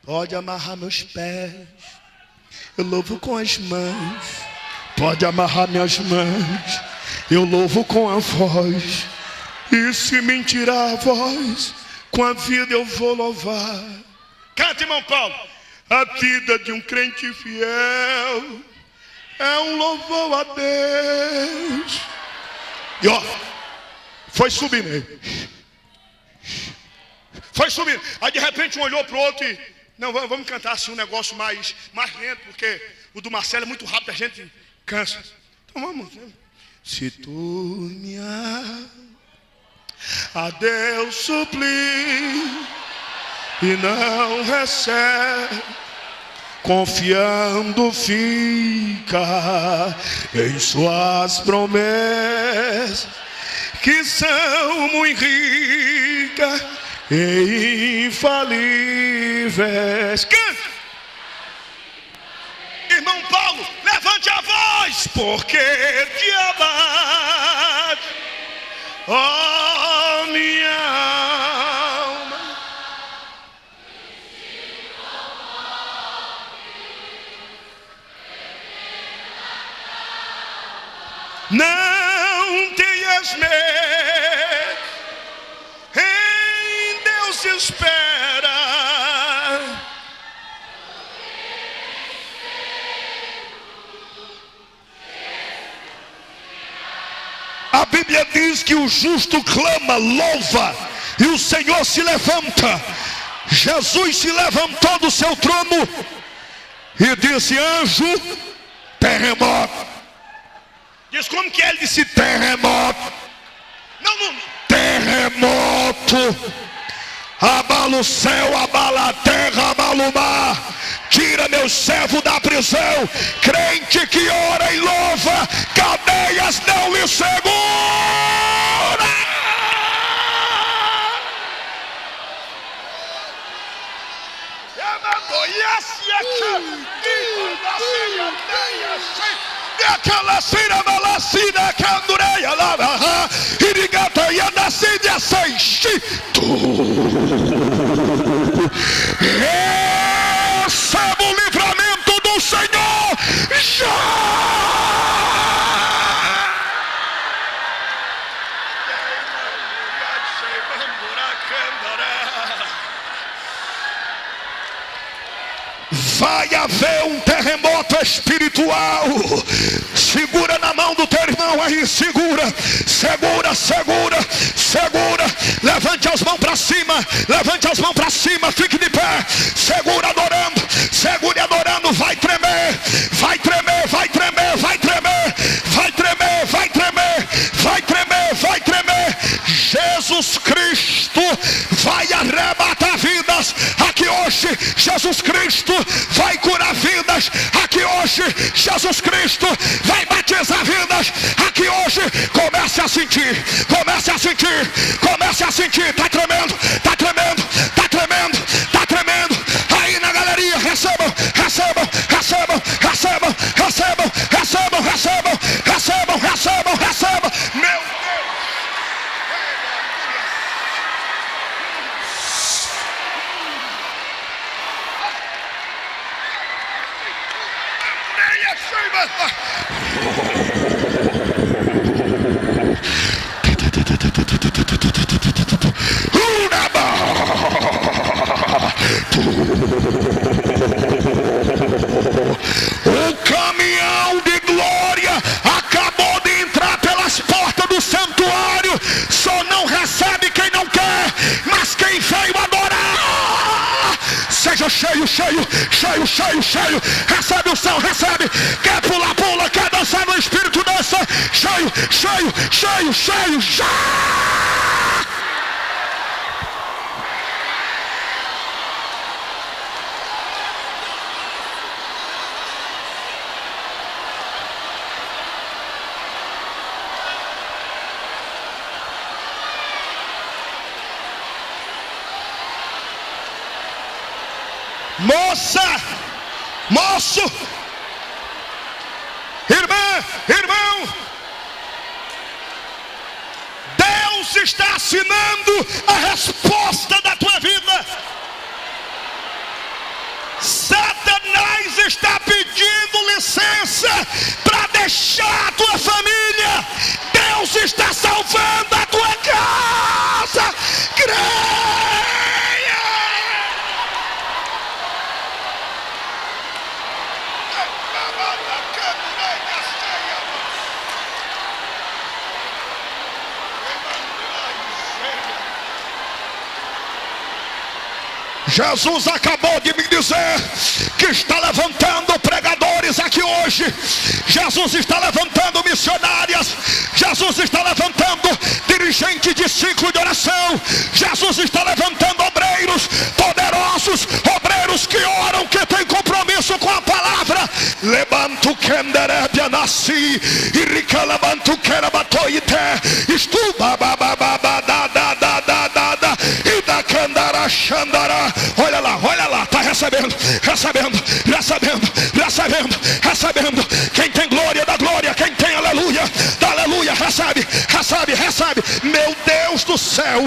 Pode amarrar meus pés, eu louvo com as mãos. Pode amarrar minhas mãos, eu louvo com a voz. E se me tirar a voz, com a vida eu vou louvar. Canta, irmão Paulo. A vida de um crente fiel é um louvor a Deus. E ó, foi subindo aí. Foi subindo. Aí de repente um olhou para o outro e: não, vamos cantar assim um negócio mais lento, porque o do Marcelo é muito rápido, a gente cansa. Então vamos. Se tu me a Deus suplir e não recebe, confiando fica em suas promessas, que são muito ricas e infalíveis. Canta! Irmão Paulo, levante a voz, porque te abate, ó minha alma. Não tenhas medo, em Deus espera. A Bíblia diz que o justo clama, louva, e o Senhor se levanta. Jesus se levantou do seu trono e disse: anjo, terremoto. Diz como que ele disse: terremoto. Não. Terremoto. Abala o céu, abala a terra, abala o mar. Tira meu servo da prisão. Crente que ora e louva, cadeias não lhe seguram. Aquela cira malacina candureia lava irigata e anacídia seixi tu receba o livramento do Senhor já. Vai haver um terremoto espiritual. Segura na mão do teu irmão aí, segura. Levante as mãos para cima, fique de pé. Segura adorando, segure adorando. Vai tremer. Jesus Cristo vai arrebatar vidas aqui hoje. Jesus Cristo vai curar vidas aqui hoje. Jesus Cristo vai batizar vidas aqui hoje. Comece a sentir. Tá tremendo. Aí na galeria, recebam. Meu Deus. O caminhão de glória acabou de entrar pelas portas do santuário. Só não recebe quem não quer, mas quem veio adorar. Seja Seja cheio, cheio, cheio, cheio, cheio. Recebe o céu, recebe. Quer pular, pula. Quer dançar no Espírito, dança. Cheio, cheio, cheio, cheio, cheio. Moça, moço, irmã, irmão, Deus está assinando a resposta da tua vida. Satanás está pedindo licença para deixar a tua família. Deus está salvando a tua casa. Creia! Jesus acabou de me dizer que está levantando pregadores aqui hoje. Jesus está levantando missionárias. Jesus está levantando dirigentes de ciclo de oração. Jesus está levantando obreiros poderosos, obreiros que oram, que têm compromisso com a palavra. Levanto kenderebia nasci e ricalabanto kerabatoite estuba babababadadadadada e da candara xandara. Olha lá, está recebendo, recebendo, recebendo, recebendo, recebendo. Quem tem glória da glória, quem tem aleluia da aleluia, recebe, recebe, recebe. Meu Deus do céu,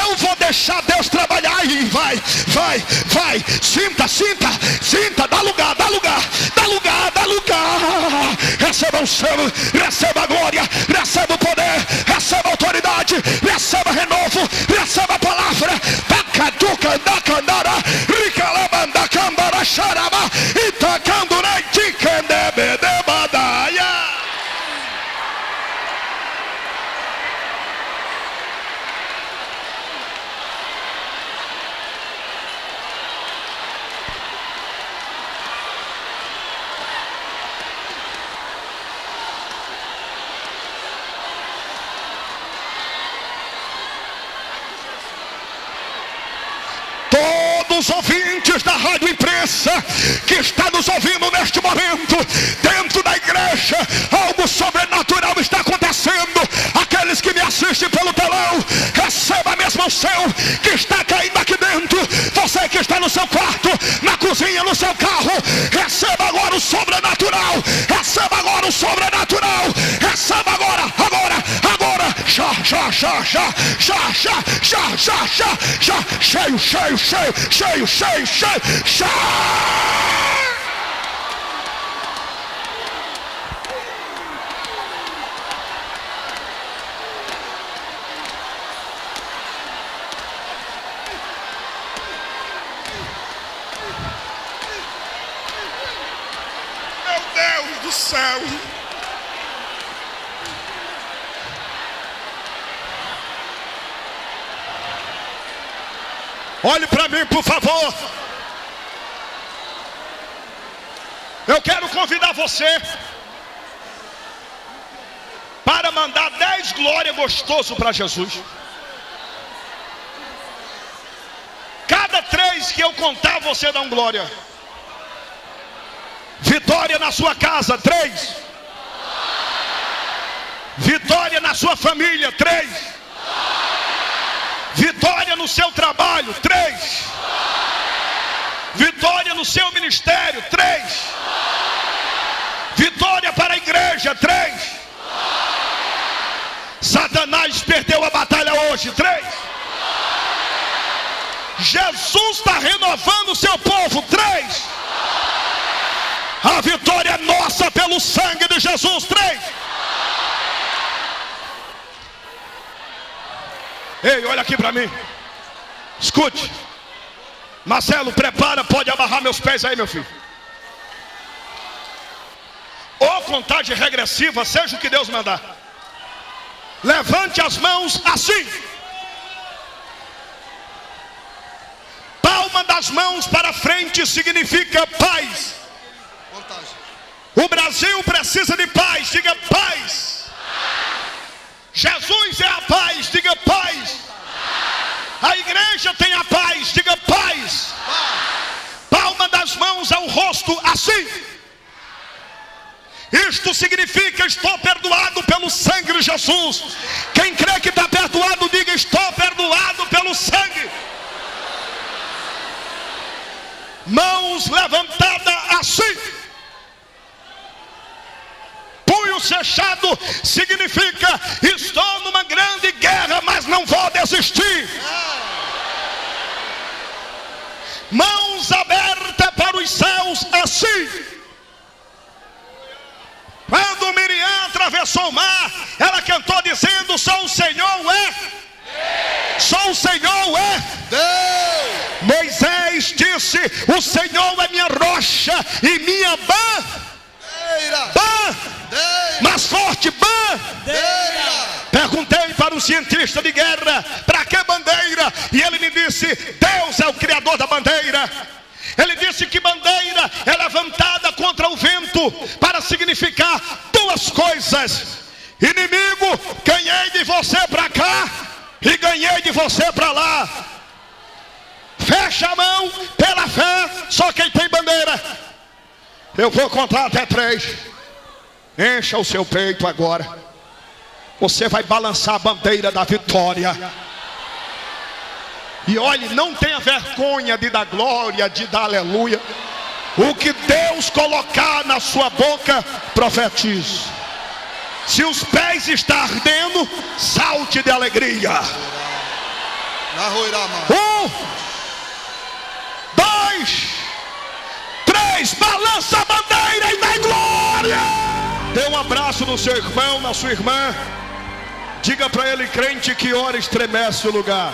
eu vou deixar Deus trabalhar aí. Vai, vai, vai. Sinta, sinta, sinta. Dá lugar, dá lugar, dá lugar, dá lugar. Receba o céu, receba a glória, receba o poder, receba a autoridade, receba renovo, receba a palavra. Pacaduca da candara, ricalabanda cambara xaraba, itacandura ticandebe de badaia. Os ouvintes da rádio imprensa que está nos ouvindo neste momento, dentro da igreja, algo sobrenatural está acontecendo. Aqueles que me assistem pelo telão, receba a mesma unção que está caindo aqui dentro. Você que está no seu quarto, na cozinha, no seu carro, receba agora o sobrenatural. Receba agora o sobrenatural. Receba agora, agora, agora. Já, já, já, já, já, já, já, já, já, já, cheio, cheio, cheio, cheio, cheio, cheio, cheio. Meu Deus do céu. Olhe para mim, por favor. Eu quero convidar você para mandar 10 glórias gostoso para Jesus. Cada 3 que eu contar, você dá um glória. Vitória na sua casa, 3. Vitória na sua família, 3. Vitória no seu trabalho, 3. Vitória no seu ministério, 3. Vitória para a igreja, 3. Satanás perdeu a batalha hoje, 3. Jesus está renovando o seu povo, 3. A vitória é nossa pelo sangue de Jesus, 3. Ei, olha aqui para mim. Escute. Marcelo, prepara, pode amarrar meus pés aí, meu filho. Ou contagem regressiva, seja o que Deus mandar. Levante as mãos assim. Palma das mãos para frente significa paz. O Brasil precisa de paz, diga paz. Jesus é a paz, diga paz. A igreja tem a paz, diga paz. Palma das mãos ao rosto assim. Isto significa estou perdoado pelo sangue de Jesus. Quem crê que está perdoado, diga estou perdoado pelo sangue. Mãos levantadas assim. Punho fechado significa estou numa grande guerra, mas não vou desistir. Mãos abertas para os céus assim. Quando Miriam atravessou o mar, ela cantou dizendo: só o Senhor é Deus. Só o Senhor é Deus. Moisés disse: o Senhor é minha rocha e minha bandeira. Mais forte, bandeira. Perguntei para um cientista de guerra: para que bandeira? E ele me disse: Deus é o criador da bandeira. Ele disse que bandeira é levantada contra o vento para significar duas coisas: inimigo, ganhei de você para cá e ganhei de você para lá. Fecha a mão pela fé, só quem tem bandeira. Eu vou contar até 3. Encha o seu peito agora. Você vai balançar a bandeira da vitória. E olhe, não tenha vergonha de dar glória, de dar aleluia. O que Deus colocar na sua boca, profetize. Se os pés estão ardendo, salte de alegria. 1, 2, 3, balança a bandeira e dá glória. Dê um abraço no seu irmão, na sua irmã. Diga para ele, crente, que hora estremece o lugar.